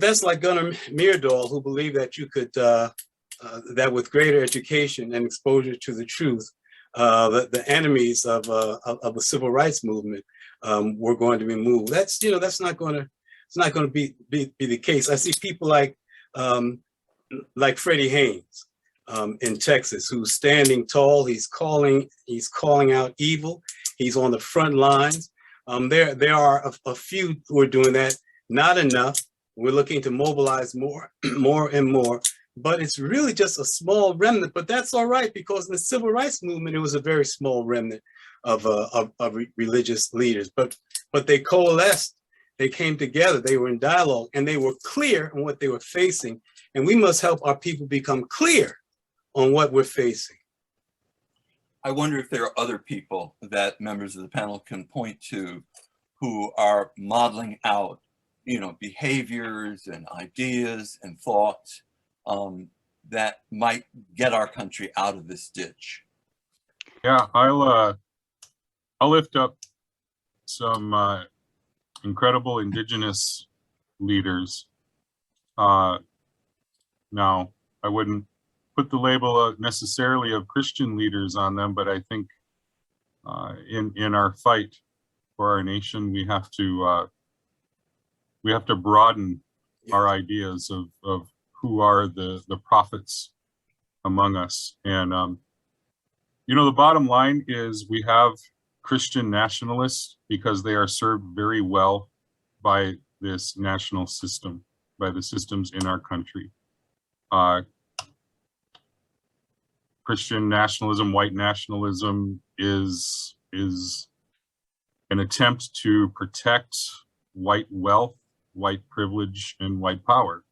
that's like Gunnar Myrdal, who believed that you could that with greater education and exposure to the truth, the enemies of the civil rights movement were going to be moved. That's not going to be the case. I see people like Freddie Haynes in Texas, who's standing tall. He's calling out evil. He's on the front lines. There are a few who are doing that. Not enough. We're looking to mobilize more and more. But it's really just a small remnant. But that's all right, because in the civil rights movement, it was a very small remnant of religious leaders. But they coalesced. They came together. They were in dialogue, and they were clear on what they were facing. And we must help our people become clear on what we're facing. I wonder if there are other people that members of the panel can point to who are modeling out, behaviors and ideas and thoughts that might get our country out of this ditch. Yeah, I'll lift up some incredible indigenous leaders. Now, I wouldn't put the label necessarily of Christian leaders on them, but I think in our fight for our nation, we have to broaden our ideas of who are the prophets among us. And the bottom line is we have Christian nationalists because they are served very well by this national system, by the systems in our country. Christian nationalism, white nationalism is an attempt to protect white wealth, white privilege, and white power.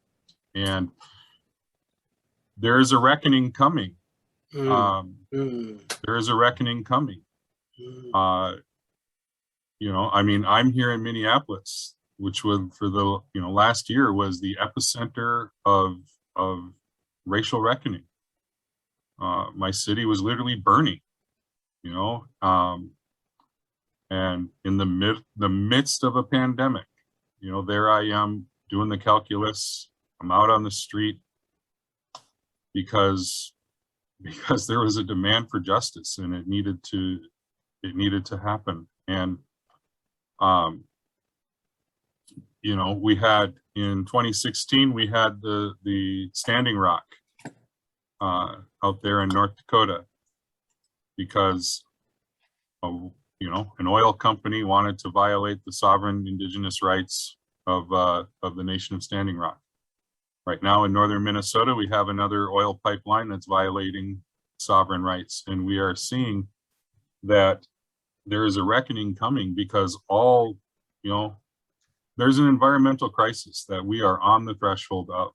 And there is a reckoning coming. There is a reckoning coming. I'm here in Minneapolis, which was for the last year was the epicenter of racial reckoning. My city was literally burning, and in the midst of a pandemic, there I am doing the calculus. I'm out on the street because there was a demand for justice, and it needed to happen. And we had in 2016 we had the Standing Rock out there in North Dakota because an oil company wanted to violate the sovereign indigenous rights of the nation of Standing Rock. Right now in northern Minnesota, we have another oil pipeline that's violating sovereign rights, and we are seeing that there is a reckoning coming because there's an environmental crisis that we are on the threshold of,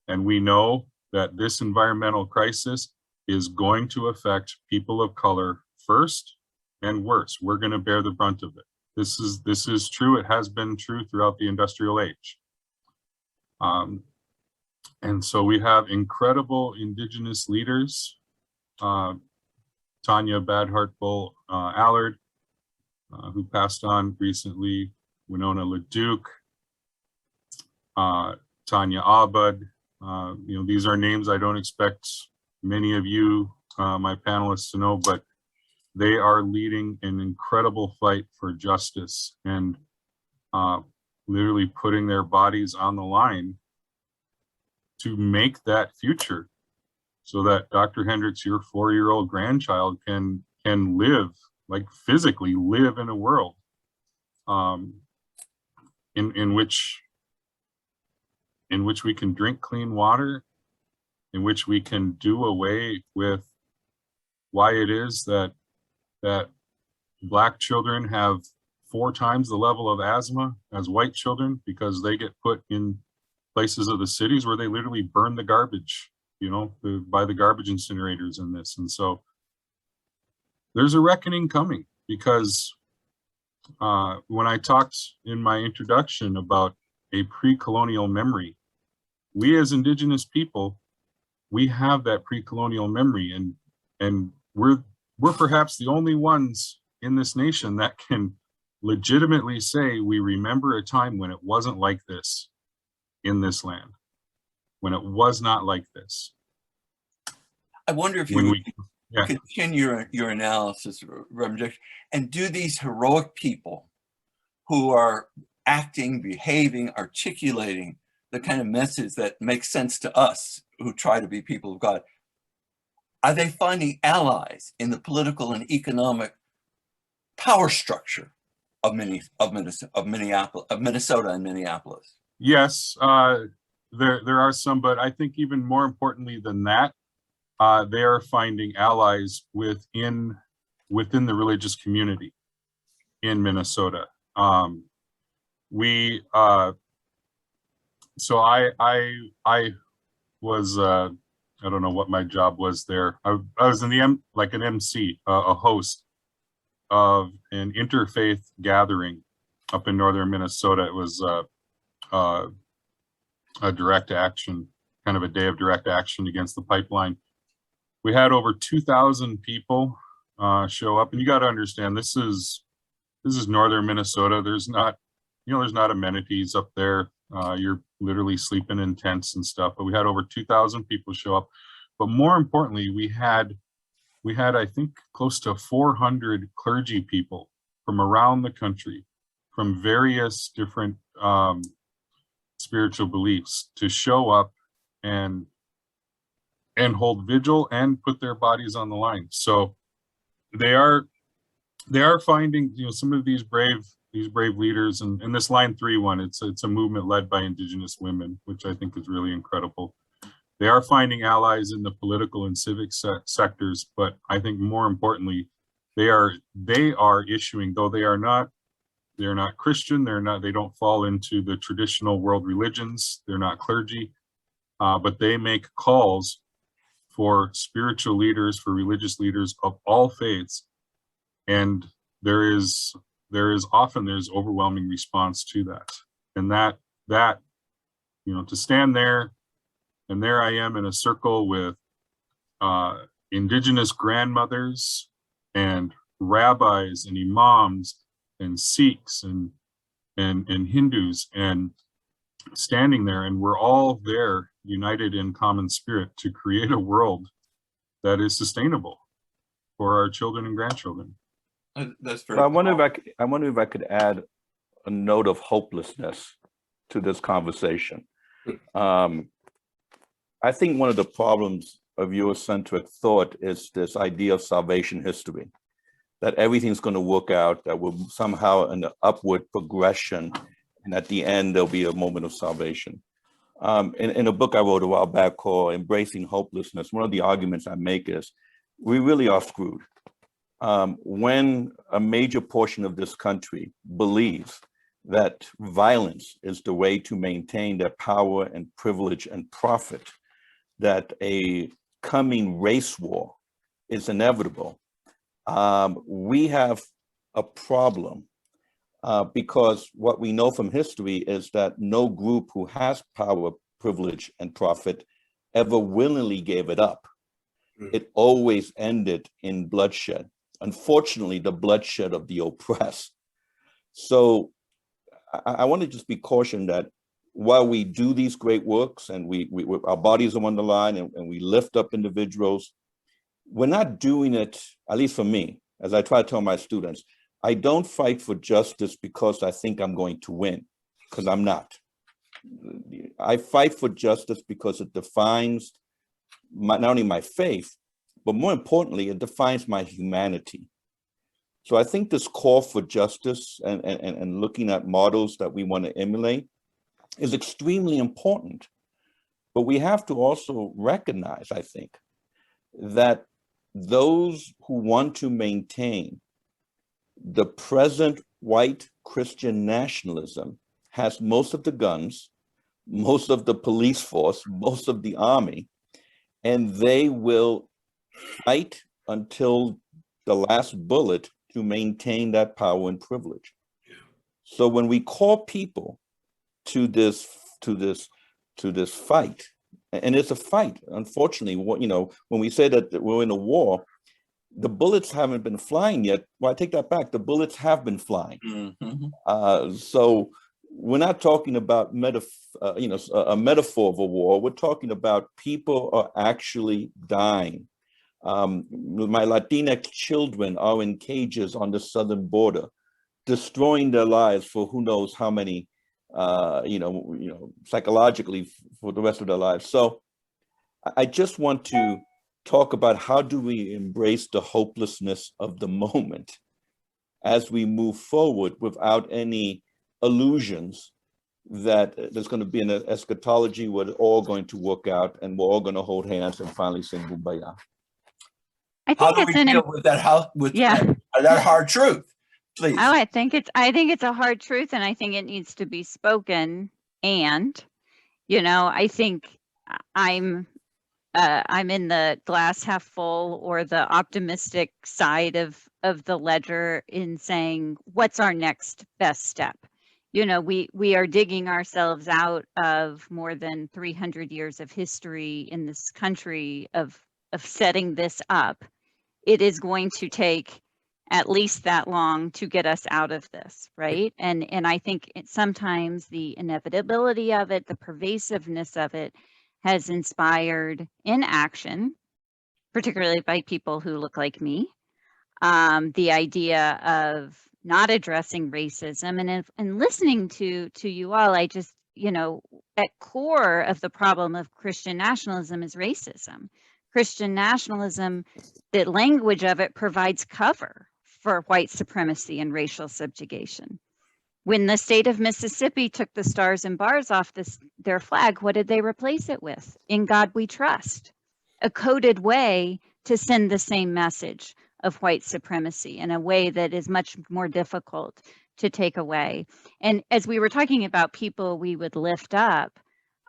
and we know that this environmental crisis is going to affect people of color first and worse. We're going to bear the brunt of it. This is true. It has been true throughout the industrial age. And so we have incredible indigenous leaders, Tanya Badhart-Bull Allard, who passed on recently, Winona LaDuke, Tanya Abud, These are names I don't expect many of you, my panelists, to know, but they are leading an incredible fight for justice and literally putting their bodies on the line to make that future so that Dr. Hendricks, your 4-year-old grandchild, can live, like physically live in a world in which we can drink clean water, in which we can do away with why it is that Black children have 4 times the level of asthma as white children, because they get put in places of the cities where they literally burn the garbage, by the garbage incinerators in this. And so there's a reckoning coming, because when I talked in my introduction about a pre-colonial memory, we as Indigenous people, we have that pre-colonial memory, and we're perhaps the only ones in this nation that can legitimately say we remember a time when it wasn't like this in this land, when it was not like this. I wonder if you continue your analysis, Reverend Jackson, and do these heroic people who are acting, behaving, articulating the kind of message that makes sense to us who try to be people of God, are they finding allies in the political and economic power structure of Minnesota and Minneapolis? Yes, there are some, but I think even more importantly than that, they are finding allies within the religious community in Minnesota. So I was I don't know what my job was there. I was in an MC, a host of an interfaith gathering up in northern Minnesota. It was a direct action, kind of a day of direct action against the pipeline. We had over 2,000 people show up, and you got to understand, this is northern Minnesota. There's not amenities up there. You're literally sleeping in tents and stuff, but we had over 2,000 people show up. But more importantly, we had I think close to 400 clergy people from around the country, from various different spiritual beliefs, to show up and hold vigil and put their bodies on the line. So they are finding, some of these brave leaders, and this Line 3 one, it's a movement led by Indigenous women, which I think is really incredible. They are finding allies in the political and civic sectors, but I think more importantly, they are issuing, though they're not Christian, they don't fall into the traditional world religions, they're not clergy, but they make calls for spiritual leaders, for religious leaders of all faiths, and there's overwhelming response to that. And that to stand there, and there I am in a circle with Indigenous grandmothers and rabbis and imams and Sikhs and Hindus, and standing there, and we're all there united in common spirit to create a world that is sustainable for our children and grandchildren. That's very. I wonder if I could add a note of hopelessness to this conversation. I think one of the problems of Eurocentric thought is this idea of salvation history, that everything's going to work out, that we're somehow in an upward progression, and at the end there'll be a moment of salvation. In a book I wrote a while back called Embracing Hopelessness, one of the arguments I make is we really are screwed. When a major portion of this country believes that violence is the way to maintain their power and privilege and profit, that a coming race war is inevitable, we have a problem, because what we know from history is that no group who has power, privilege, and profit ever willingly gave it up. It always ended in bloodshed. Unfortunately, the bloodshed of the oppressed. So I want to just be cautioned that while we do these great works and our bodies are on the line and we lift up individuals, we're not doing it, at least for me, as I try to tell my students, I don't fight for justice because I think I'm going to win, because I'm not. I fight for justice because it defines not only my faith, but more importantly, it defines my humanity. So I think this call for justice and looking at models that we want to emulate is extremely important. But we have to also recognize, I think, that those who want to maintain the present white Christian nationalism has most of the guns, most of the police force, most of the army, and they will fight until the last bullet to maintain that power and privilege. So when we call people to this fight, and it's a fight, unfortunately, when we say that we're in a war, the bullets haven't been flying yet. Well, I take that back. The bullets have been flying. Mm-hmm. So we're not talking about a metaphor of a war. We're talking about people are actually dying. My Latinx children are in cages on the southern border, destroying their lives for who knows how many, psychologically for the rest of their lives. So I just want to talk about how do we embrace the hopelessness of the moment as we move forward without any illusions that there's going to be an eschatology where it's all going to work out and we're all going to hold hands and finally sing Kumbaya. How do we deal with that hard truth, please? Oh, I think it's a hard truth, and I think it needs to be spoken. And, I think I'm in the glass half full or the optimistic side of the ledger in saying, what's our next best step? We are digging ourselves out of more than 300 years of history in this country of setting this up. It is going to take at least that long to get us out of this, right? And I think sometimes the inevitability of it, the pervasiveness of it, has inspired inaction, particularly by people who look like me. The idea of not addressing racism and listening to you all, I just, at core of the problem of Christian nationalism is racism. Christian nationalism, the language of it provides cover for white supremacy and racial subjugation. When the state of Mississippi took the stars and bars off their flag, what did they replace it with? In God we trust, a coded way to send the same message of white supremacy in a way that is much more difficult to take away. And as we were talking about people we would lift up,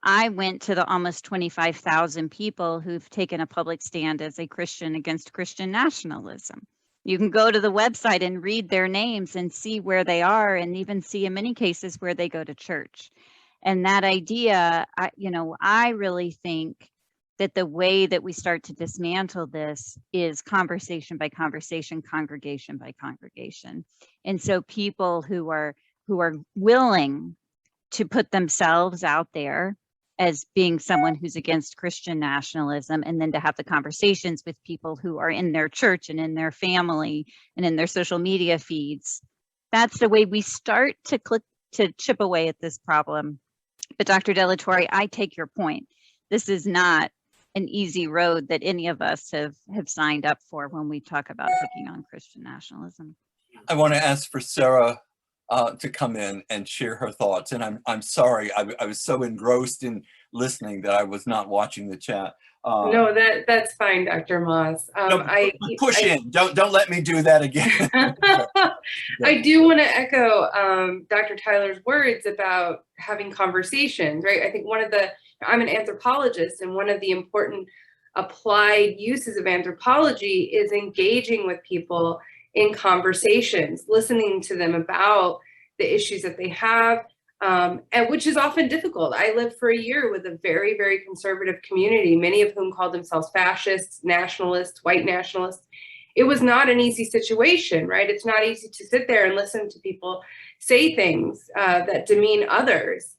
I went to the almost 25,000 people who've taken a public stand as a Christian against Christian nationalism. You can go to the website and read their names and see where they are, and even see in many cases where they go to church. And that idea, I really think that the way that we start to dismantle this is conversation by conversation, congregation by congregation. And so people who are willing to put themselves out there as being someone who's against Christian nationalism, and then to have the conversations with people who are in their church and in their family and in their social media feeds. That's the way we start to chip away at this problem. But Dr. De La Torre, I take your point. This is not an easy road that any of us have signed up for when we talk about taking on Christian nationalism. I want to ask for Sarah to come in and share her thoughts. And I'm sorry, I was so engrossed in listening that I was not watching the chat. No, that's fine, Dr. Moss. Push in. Don't let me do that again. I do want to echo Dr. Tyler's words about having conversations, right? I think I'm an anthropologist, and one of the important applied uses of anthropology is engaging with people in conversations, listening to them about the issues that they have, and which is often difficult. I lived for a year with a very, very conservative community, many of whom called themselves fascists, nationalists, white nationalists. It was not an easy situation, right? It's not easy to sit there and listen to people say things that demean others.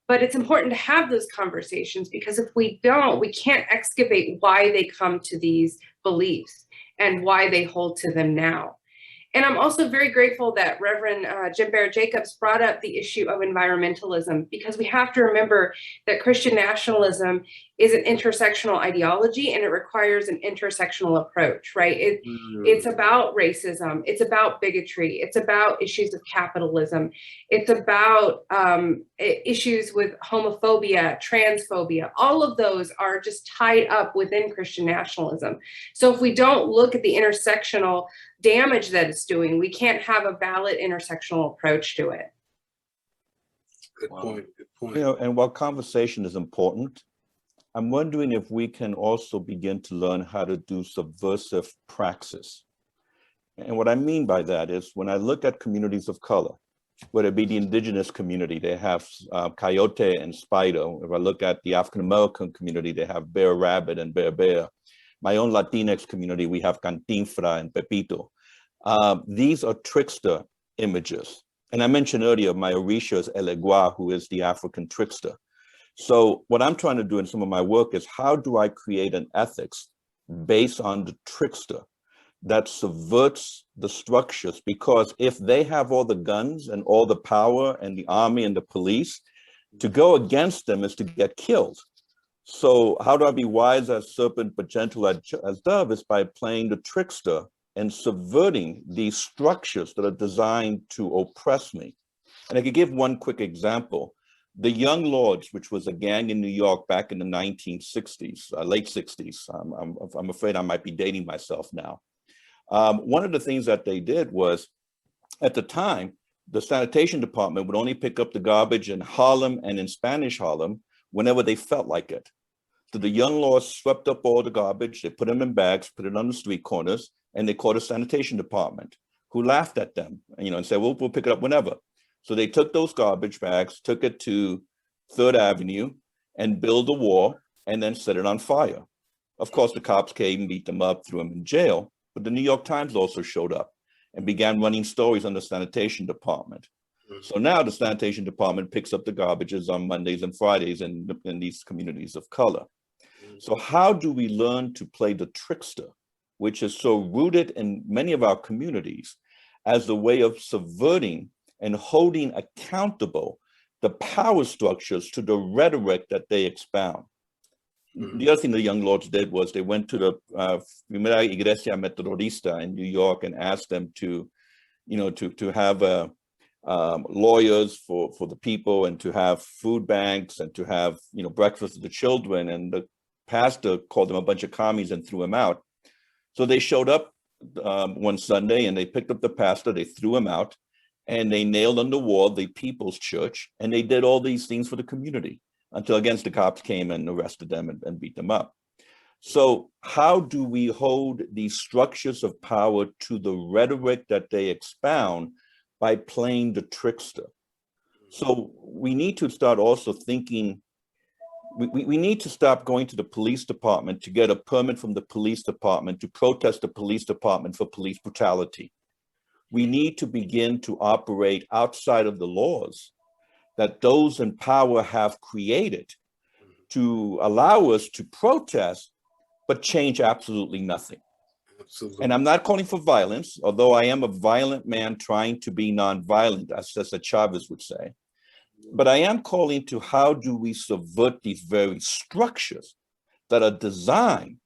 But it's important to have those conversations, because if we don't, we can't excavate why they come to these beliefs and why they hold to them now. And I'm also very grateful that Reverend Jim Barrett-Jacobs brought up the issue of environmentalism, because we have to remember that Christian nationalism is an intersectional ideology, and it requires an intersectional approach, right? It's about racism, it's about bigotry, it's about issues of capitalism, it's about issues with homophobia, transphobia. All of those are just tied up within Christian nationalism. So if we don't look at the intersectional damage that it's doing, we can't have a valid intersectional approach to it. Good point. Good point. You know, and while conversation is important, I'm wondering if we can also begin to learn how to do subversive praxis. And what I mean by that is, when I look at communities of color, whether it be the indigenous community, they have coyote and spider. If I look at the African American community, they have bear rabbit and bear bear. My own Latinx community, we have Cantinfla and Pepito. These are trickster images. And I mentioned earlier, my Orisha is Elegua, who is the African trickster. So what I'm trying to do in some of my work is, how do I create an ethics based on the trickster that subverts the structures? Because if they have all the guns and all the power and the army and the police, to go against them is to get killed. So how do I be wise as serpent but gentle as dove? Is by playing the trickster and subverting these structures that are designed to oppress me. And I could give one quick example. The Young Lords, which was a gang in New York back in the 1960s, late 60s. I'm afraid I might be dating myself now. One of the things that they did was, at the time, the sanitation department would only pick up the garbage in Harlem and in Spanish Harlem whenever they felt like it. So the Young Lords swept up all the garbage, they put them in bags, put it on the street corners, and they called a sanitation department, who laughed at them, and said, we'll pick it up whenever. So they took those garbage bags, took it to 3rd Avenue and built a wall and then set it on fire. Of course, the cops came, beat them up, threw them in jail, but the New York Times also showed up and began running stories on the sanitation department. So now the sanitation department picks up the garbages on Mondays and Fridays in these communities of color. So how do we learn to play the trickster, which is so rooted in many of our communities, as a way of subverting and holding accountable the power structures to the rhetoric that they expound? The other thing the Young Lords did was they went to the Primera Iglesia Metodista in New York and asked them to have lawyers for the people, and to have food banks, and to have breakfast for the children. And the pastor called them a bunch of commies and threw him out. So they showed up one Sunday and they picked up the pastor, they threw him out, and they nailed on the wall the People's Church, and they did all these things for the community until, again, the cops came and arrested them and beat them up. So how do we hold these structures of power to the rhetoric that they expound? By playing the trickster. So we need to start also thinking, we need to stop going to the police department to get a permit from the police department to protest the police department for police brutality. We need to begin to operate outside of the laws that those in power have created to allow us to protest, but change absolutely nothing. Absolutely. And I'm not calling for violence, although I am a violent man trying to be nonviolent, as Chavez would say. But I am calling to, how do we subvert these very structures that are designed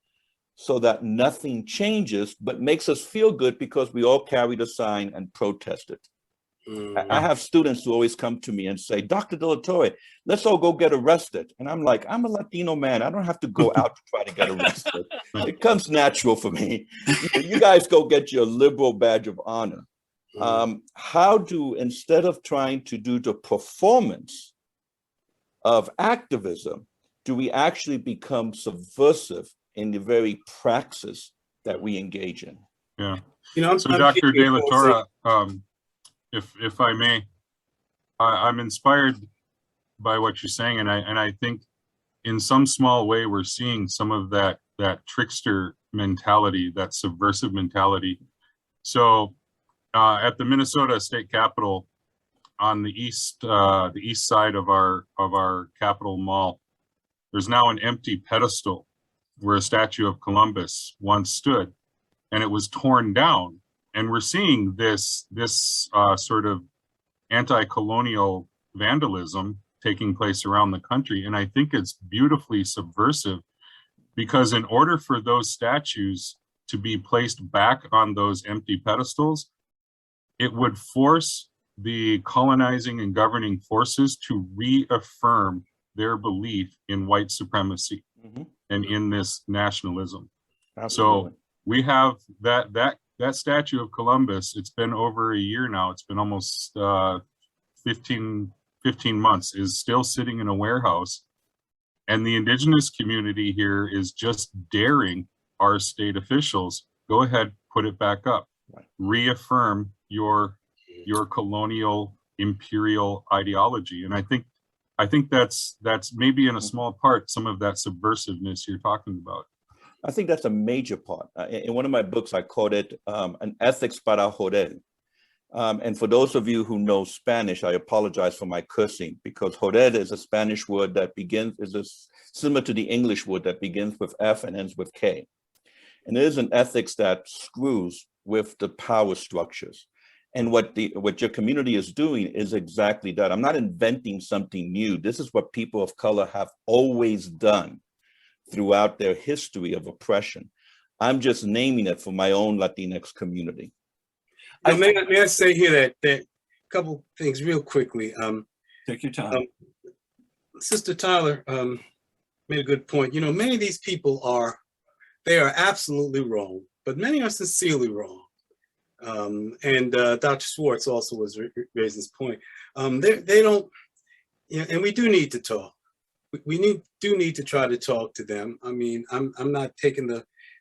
so that nothing changes, but makes us feel good because we all carried a sign and protested. I have students who always come to me and say, Dr. De La Torre, let's all go get arrested. And I'm like, I'm a Latino man. I don't have to go out to try to get arrested. It comes natural for me. You guys go get your liberal badge of honor. How do, instead of trying to do the performance of activism, do we actually become subversive in the very praxis that we engage in? Yeah. So Dr. De La Torre, if I may, I'm inspired by what you're saying, and I think in some small way we're seeing some of that trickster mentality, that subversive mentality. So at the Minnesota State Capitol, on the east side of our Capitol Mall, there's now an empty pedestal where a statue of Columbus once stood, and it was torn down. And we're seeing this sort of anti-colonial vandalism taking place around the country. And I think it's beautifully subversive, because in order for those statues to be placed back on those empty pedestals, it would force the colonizing and governing forces to reaffirm their belief in white supremacy and in this nationalism. Absolutely. So we have that statue of Columbus. It's been over a year now. It's been almost 15 months, is still sitting in a warehouse. And the indigenous community here is just daring our state officials, go ahead, put it back up, reaffirm your colonial imperial ideology. And I think that's maybe in a small part some of that subversiveness you're talking about. I think that's a major part. In one of my books, I called it an ethics para joder. And for those of you who know Spanish, I apologize for my cursing, because joder is a Spanish word that is similar to the English word that begins with F and ends with K. And it is an ethics that screws with the power structures. And what your community is doing is exactly that. I'm not inventing something new. This is what people of color have always done throughout their history of oppression. I'm just naming it for my own Latinx community. May I say here that a couple things real quickly. Take your time. Sister Tyler made a good point. You know, many of these people are absolutely wrong, but many are sincerely wrong. And Dr. Swartz also was raising this point. They don't, you know, and we do need to talk. We do need to try to talk to them. I mean, I'm not taking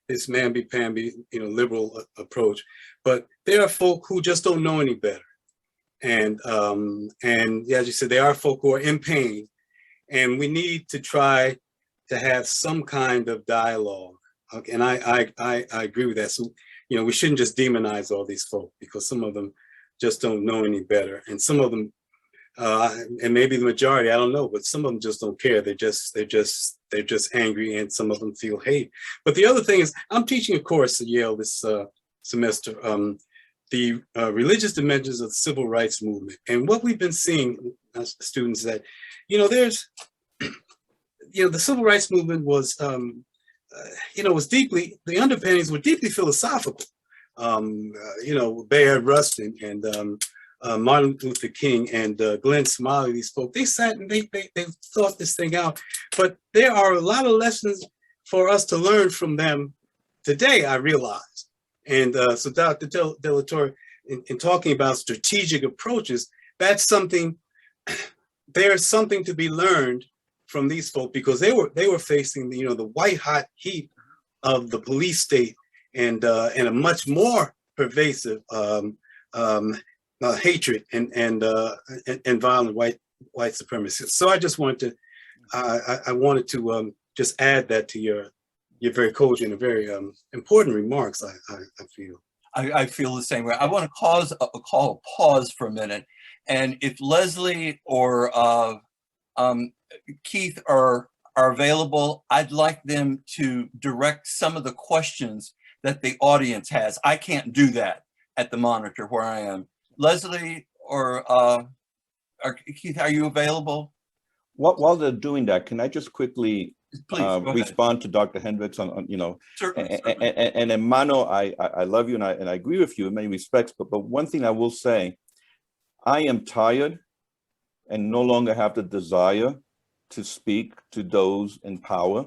this mamby-pamby, liberal approach, but there are folk who just don't know any better. And as you said, there are folk who are in pain, and we need to try to have some kind of dialogue. Okay, and I agree with that. So, we shouldn't just demonize all these folk, because some of them just don't know any better, and some of them, and maybe the majority, I don't know, but some of them just don't care. They're just angry, and some of them feel hate. But the other thing is, I'm teaching a course at Yale this semester, the religious dimensions of the civil rights movement. And what we've been seeing as students that, there's, the civil rights movement was, was deeply, the underpinnings were deeply philosophical. Bayard Rustin and Martin Luther King and Glenn Smiley, these folks, they sat and they thought this thing out. But there are a lot of lessons for us to learn from them today, I realize. And so Dr. De La Torre, in talking about strategic approaches, that's something, there's something to be learned from these folks, because they were facing the white hot heat of the police state and a much more pervasive hatred and violent white supremacy. So I just wanted to I wanted to just add that to your very cogent and very important remarks. I feel. I feel the same way. I want to call a pause for a minute, and if Leslie or Keith are available, I'd like them to direct some of the questions that the audience has. I can't do that at the monitor where I am. Leslie or Keith, are you available? While they're doing that, can I just quickly respond to Dr. Hendricks on Certainly. And Mano, I love you and I agree with you in many respects, but one thing I will say, I am tired and no longer have the desire to speak to those in power.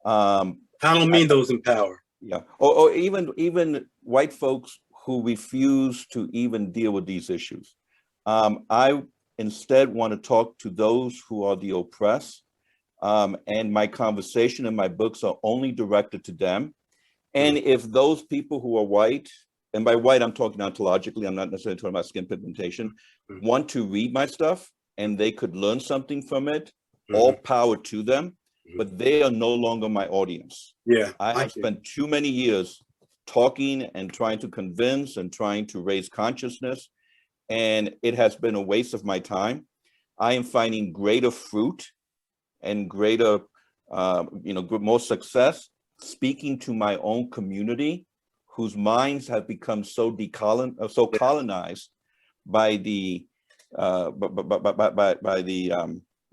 I don't mean those in power. Yeah, or even white folks who refuse to even deal with these issues. I instead want to talk to those who are the oppressed, and my conversation and my books are only directed to them. And if those people who are white, and by white I'm talking ontologically, I'm not necessarily talking about skin pigmentation, want to read my stuff and they could learn something from it, all power to them, but they are no longer my audience. Yeah, I have spent too many years talking and trying to convince and trying to raise consciousness. and it has been a waste of my time. I am finding greater fruit and greater, more success speaking to my own community, whose minds have become so colonized by the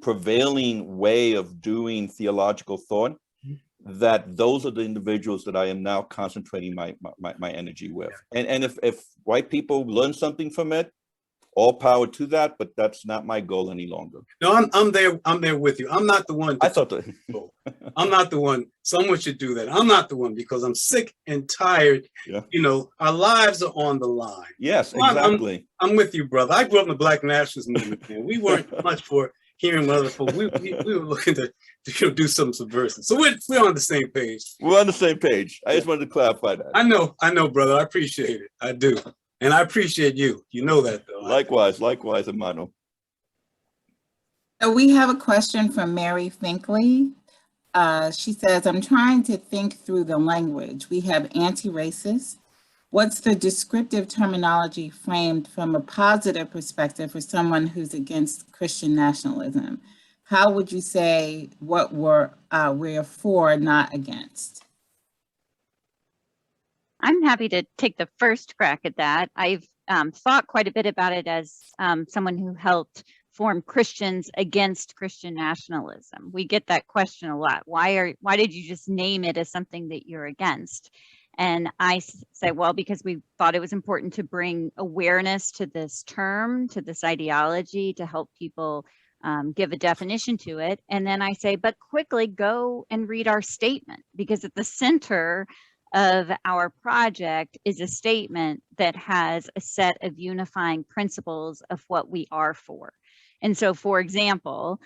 prevailing way of doing theological thought, that those are the individuals that I am now concentrating my energy with. And if white people learn something from it, all power to that, but that's not my goal any longer. No, I'm there with you. I'm not the one. I thought that. I'm not the one. Someone should do that. I'm not the one, because I'm sick and tired. Yeah. Our lives are on the line. Yes, exactly. I'm with you, brother. I grew up in the Black Nationalist movement, man. We weren't much for hearing what other folks. We were looking to do something subversive. So we're on the same page. We're on the same page. I just wanted to clarify that. I know, brother. I appreciate it. I do. And I appreciate you. You know that, though. Likewise, hermano. So we have a question from Mary Finkley. She says, I'm trying to think through the language. We have anti-racist. What's the descriptive terminology framed from a positive perspective for someone who's against Christian nationalism? How would you say what we're for, not against? I'm happy to take the first crack at that. I've thought quite a bit about it as someone who helped form Christians against Christian nationalism. We get that question a lot. Why did you just name it as something that you're against? And I say, well, because we thought it was important to bring awareness to this term, to this ideology, to help people give a definition to it. And then I say, but quickly go and read our statement, because at the center of our project is a statement that has a set of unifying principles of what we are for. And so, for example,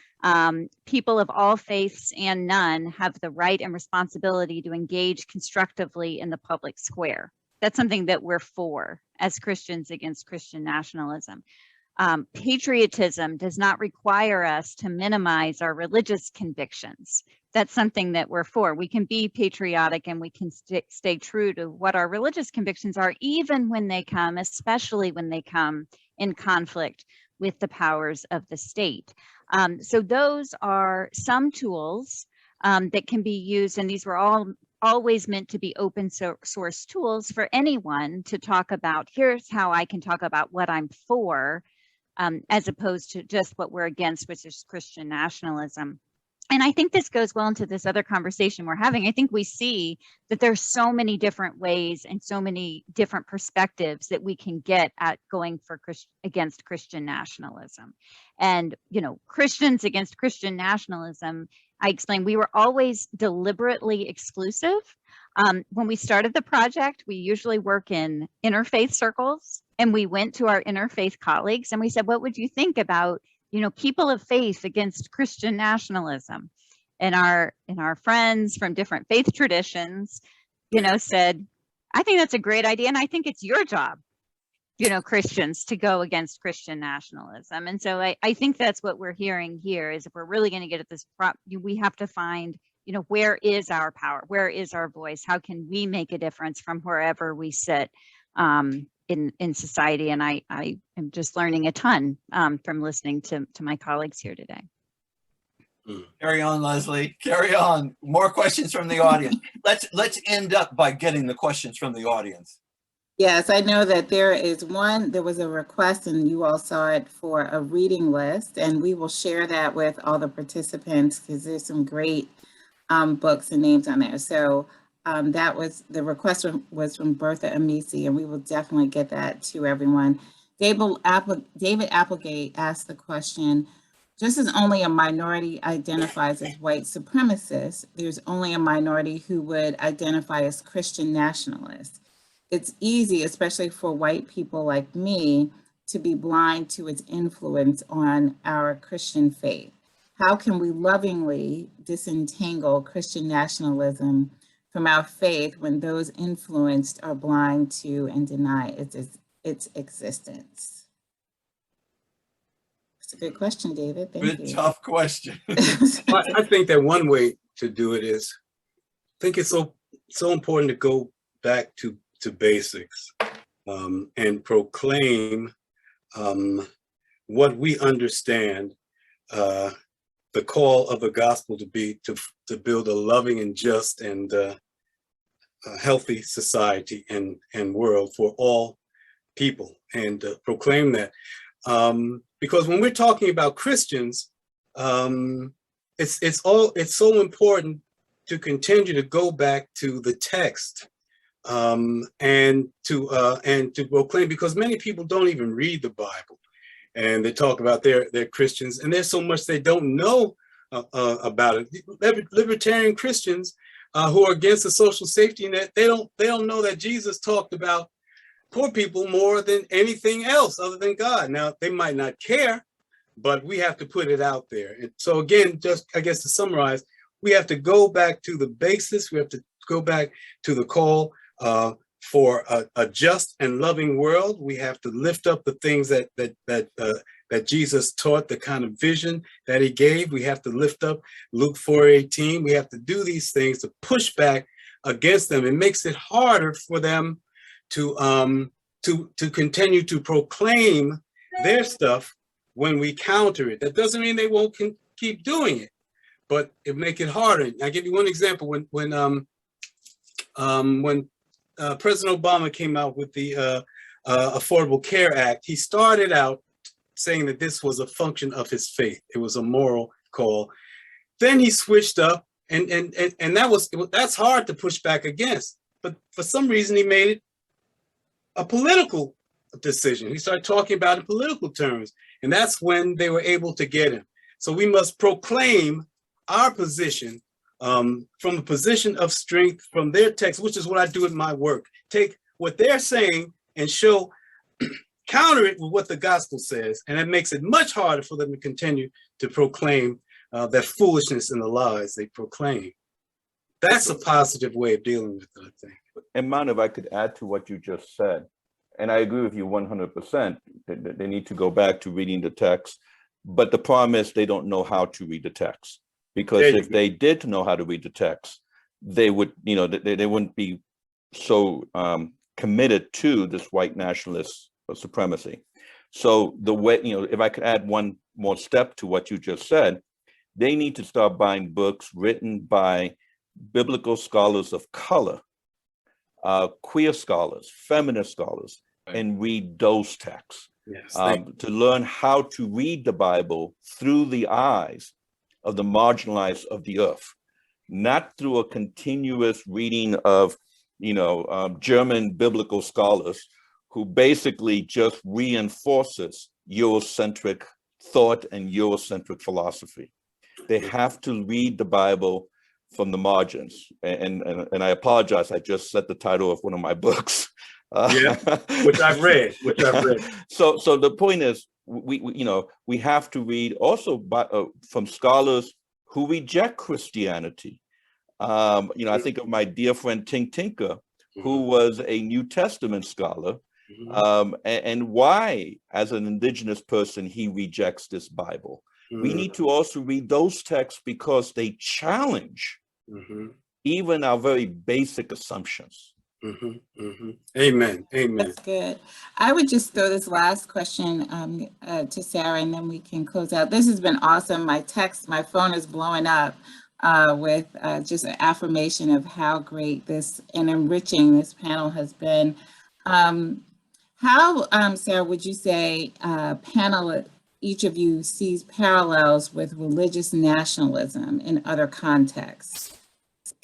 people of all faiths and none have the right and responsibility to engage constructively in the public square. That's something that we're for as Christians against Christian nationalism. Patriotism does not require us to minimize our religious convictions. That's something that we're for. We can be patriotic and we can stay true to what our religious convictions are, even when they come, especially when they come in conflict with the powers of the state. So those are some tools that can be used, and these were always meant to be open source tools for anyone to talk about. Here's how I can talk about what I'm for, as opposed to just what we're against, which is Christian nationalism. And I think this goes well into this other conversation we're having. I think we see that there's so many different ways and so many different perspectives that we can get at going for against Christian nationalism. And, Christians against Christian nationalism, I explained, we were always deliberately exclusive. When we started the project, we usually work in interfaith circles, and we went to our interfaith colleagues and we said, what would you think about people of faith against Christian nationalism? And our friends from different faith traditions, said, I think that's a great idea. And I think it's your job, Christians, to go against Christian nationalism. And so I think that's what we're hearing here is if we're really going to get at this, we have to find, where is our power? Where is our voice? How can we make a difference from wherever we sit? In society, and I am just learning a ton from listening to my colleagues here today. Carry on, Leslie. Carry on. More questions from the audience. Let's end up by getting the questions from the audience. Yes, I know that there was a request, and you all saw it, for a reading list, and we will share that with all the participants because there's some great books and names on there. So that was the request was from Bertha Amisi, and we will definitely get that to everyone. David Applegate asked the question, just as only a minority identifies as white supremacist, there's only a minority who would identify as Christian nationalist. It's easy, especially for white people like me, to be blind to its influence on our Christian faith. How can we lovingly disentangle Christian nationalism from our faith when those influenced are blind to and deny its existence? It's a good question, David. Thank you. Good, tough question. I think that one way to do it is, I think it's so important to go back to basics and proclaim what we understand the call of the gospel to be to build a loving and just and a healthy society and world for all people, and proclaim that. Because when we're talking about Christians, it's so important to continue to go back to the text and to proclaim, because many people don't even read the Bible, and they talk about they're Christians, and there's so much they don't know about it. Libertarian Christians who are against the social safety net, they don't know that Jesus talked about poor people more than anything else other than God. Now, they might not care, but we have to put it out there. And so again, just I guess to summarize, we have to go back to the basis. We have to go back to the call for a just and loving world. We have to lift up the things that Jesus taught, the kind of vision that he gave. We have to lift up Luke 4:18. We have to do these things to push back against them. It makes it harder for them to continue to proclaim their stuff when we counter it. That doesn't mean they won't keep doing it, but it make it harder. I'll give you one example. When President Obama came out with the Affordable Care Act, he started out saying that this was a function of his faith. It was a moral call. Then he switched up, and that's hard to push back against. But for some reason, he made it a political decision. He started talking about it in political terms, and that's when they were able to get him. So we must proclaim our position from a position of strength from their text, which is what I do in my work. Take what they're saying and counter it with what the gospel says, and it makes it much harder for them to continue to proclaim that foolishness and the lies they proclaim. That's a positive way of dealing with it, I think. And Man, if I could add to what you just said, and I agree with you 100%, they need to go back to reading the text, but the problem is they don't know how to read the text. Because if they did know how to read the text, they would, they wouldn't be so committed to this white nationalist supremacy. So the way, if I could add one more step to what you just said, they need to start buying books written by biblical scholars of color, queer scholars, feminist scholars, and read those texts. Yes, to learn how to read the Bible through the eyes of the marginalized of the earth, not through a continuous reading of, German biblical scholars who basically just reinforces Eurocentric thought and Eurocentric philosophy. They have to read the Bible from the margins. And I apologize, I just said the title of one of my books. Which I've read. So the point is, we have to read also from scholars who reject Christianity. I think of my dear friend Tink Tinker, who was a New Testament scholar, and why, as an indigenous person, he rejects this Bible. We need to also read those texts because they challenge even our very basic assumptions. Amen. That's good. I would just throw this last question to Sarah, and then we can close out. This has been awesome. My phone is blowing up with just an affirmation of how great this and enriching this panel has been. How, Sarah, would you say each of you sees parallels with religious nationalism in other contexts?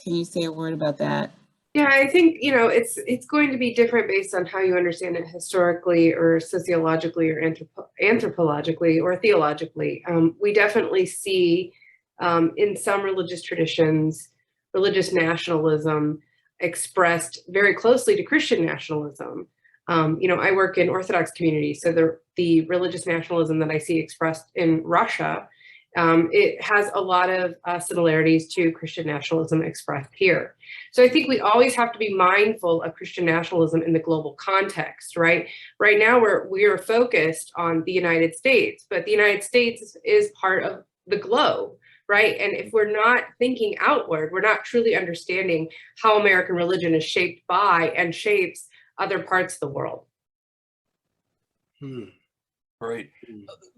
Can you say a word about that? Yeah, I think, it's going to be different based on how you understand it historically or sociologically or anthropologically or theologically. We definitely see in some religious traditions, religious nationalism expressed very closely to Christian nationalism. I work in Orthodox communities, so the religious nationalism that I see expressed in Russia, it has a lot of similarities to Christian nationalism expressed here. So I think we always have to be mindful of Christian nationalism in the global context, right? Right now we are focused on the United States, but the United States is part of the globe, right? And if we're not thinking outward, we're not truly understanding how American religion is shaped by and shapes other parts of the world. Great.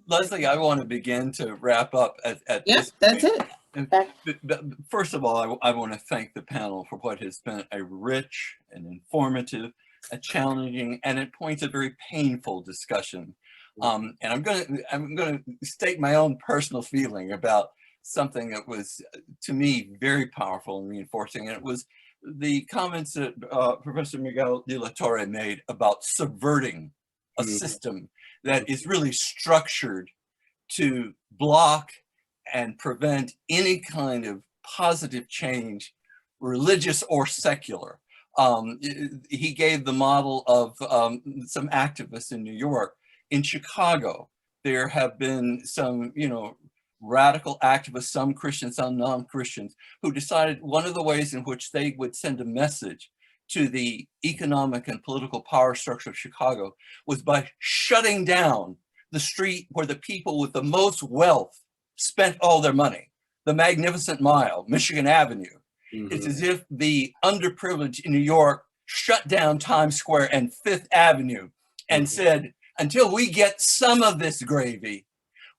Leslie, I want to begin to wrap up at Yep, this that's point. it. But first of all, I want to thank the panel for what has been a rich and informative, a challenging, and at points a very painful discussion. And I'm going to state my own personal feeling about something that was, to me, very powerful and reinforcing. And it was the comments that Professor Miguel de la Torre made about subverting a system that is really structured to block and prevent any kind of positive change, religious or secular. He gave the model of some activists in New York. In Chicago, there have been some, radical activists, some Christians, some non-Christians, who decided one of the ways in which they would send a message to the economic and political power structure of Chicago was by shutting down the street where the people with the most wealth spent all their money, the Magnificent Mile, Michigan Avenue. It's as if the underprivileged in New York shut down Times Square and Fifth Avenue and said, until we get some of this gravy,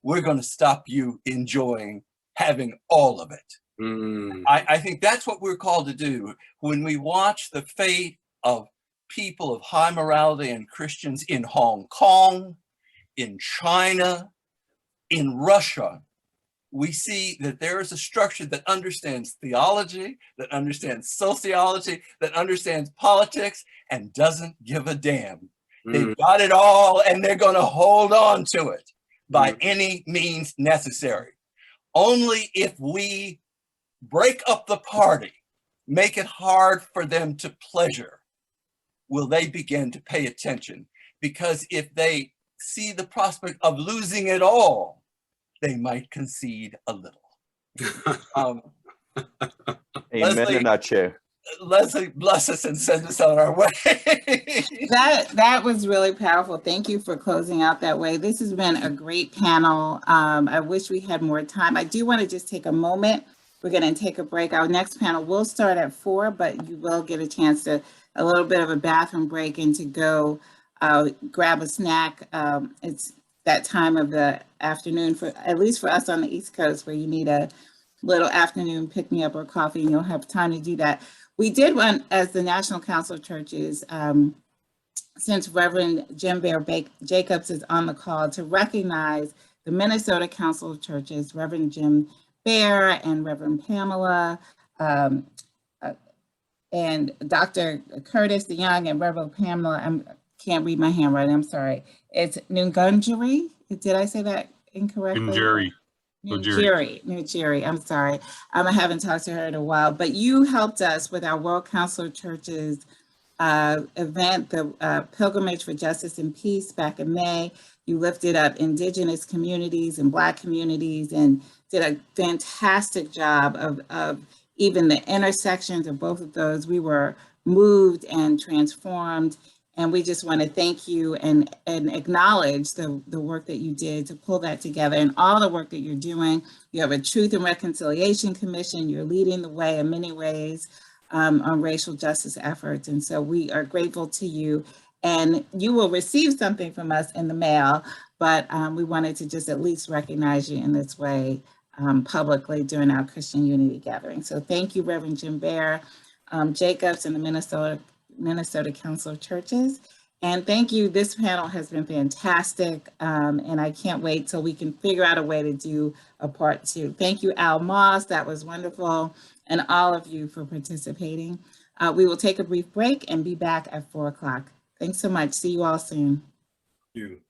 we're going to stop you enjoying having all of it. I think that's what we're called to do when we watch the fate of people of high morality and Christians in Hong Kong, in China, in Russia. We see that there is a structure that understands theology, that understands sociology, that understands politics, and doesn't give a damn. They've got it all, and they're going to hold on to it by any means necessary. Only if we break up the party, make it hard for them to pleasure, will they begin to pay attention. Because if they see the prospect of losing it all, they might concede a little. Amen in that chair. Leslie, bless us and send us on our way. That was really powerful. Thank you for closing out that way. This has been a great panel. I wish we had more time. I do want to just take a moment. We're going to take a break. Our next panel will start at 4, but you will get a chance to a little bit of a bathroom break and to go grab a snack. It's that time of the afternoon, for at least for us on the East Coast, where you need a little afternoon pick-me-up or coffee, and you'll have time to do that. We did want, as the National Council of Churches, since Reverend Jim Bear Jacobs is on the call, to recognize the Minnesota Council of Churches, Reverend Jim Bear and Reverend Pamela, and Dr. Curtis DeYoung and Reverend Pamela. I can't read my handwriting, I'm sorry. It's Nungunjeri. Did I say that incorrectly? Nujeri, I'm sorry. I haven't talked to her in a while, but you helped us with our World Council of Churches event, the Pilgrimage for Justice and Peace back in May. You lifted up Indigenous communities and Black communities and did a fantastic job of even the intersections of both of those. We were moved and transformed. And we just want to thank you and acknowledge the work that you did to pull that together and all the work that you're doing. You have a Truth and Reconciliation Commission. You're leading the way in many ways on racial justice efforts. And so we are grateful to you. And you will receive something from us in the mail, but we wanted to just at least recognize you in this way publicly during our Christian Unity Gathering. So thank you, Reverend Jim Bear Jacobs and the Minnesota Council of Churches. And thank you. This panel has been fantastic. And I can't wait till we can figure out a way to do a part 2. Thank you, Al Moss. That was wonderful. And all of you for participating. We will take a brief break and be back at 4 o'clock. Thanks so much. See you all soon. Thank you.